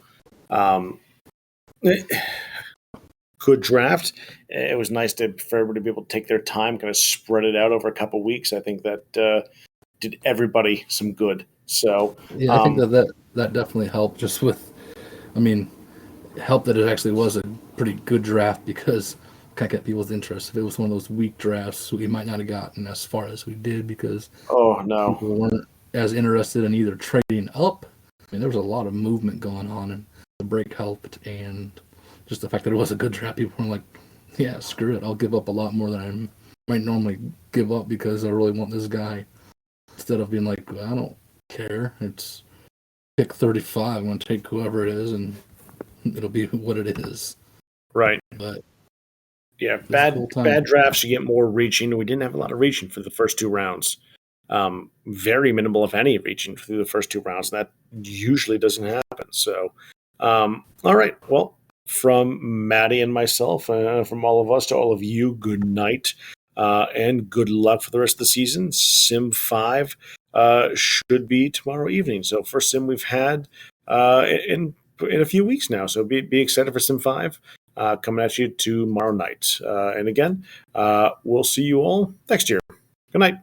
good draft. It was nice for everybody to be able to take their time, kind of spread it out over a couple of weeks. I think that did everybody some good. So yeah, I think that definitely helped. Just with, I mean, helped that it actually was a pretty good draft because kind of get people's interest. If it was one of those weak drafts, we might not have gotten as far as we did because people weren't as interested in either trading up. I mean, there was a lot of movement going on, and the break helped, and just the fact that it was a good draft, people were like, yeah, screw it. I'll give up a lot more than I might normally give up because I really want this guy. Instead of being like, I don't care. It's pick 35. I'm going to take whoever it is, and it'll be what it is. Right. But yeah, bad drafts, you get more reaching. We didn't have a lot of reaching for the first 2 rounds. Very minimal, if any, reaching through the first 2 rounds. That usually doesn't happen. So, all right. Well, from Maddie and myself, from all of us to all of you, good night and good luck for the rest of the season. Sim 5 should be tomorrow evening. So, first sim we've had in a few weeks now. So, be excited for Sim 5 coming at you tomorrow night. And again, we'll see you all next year. Good night.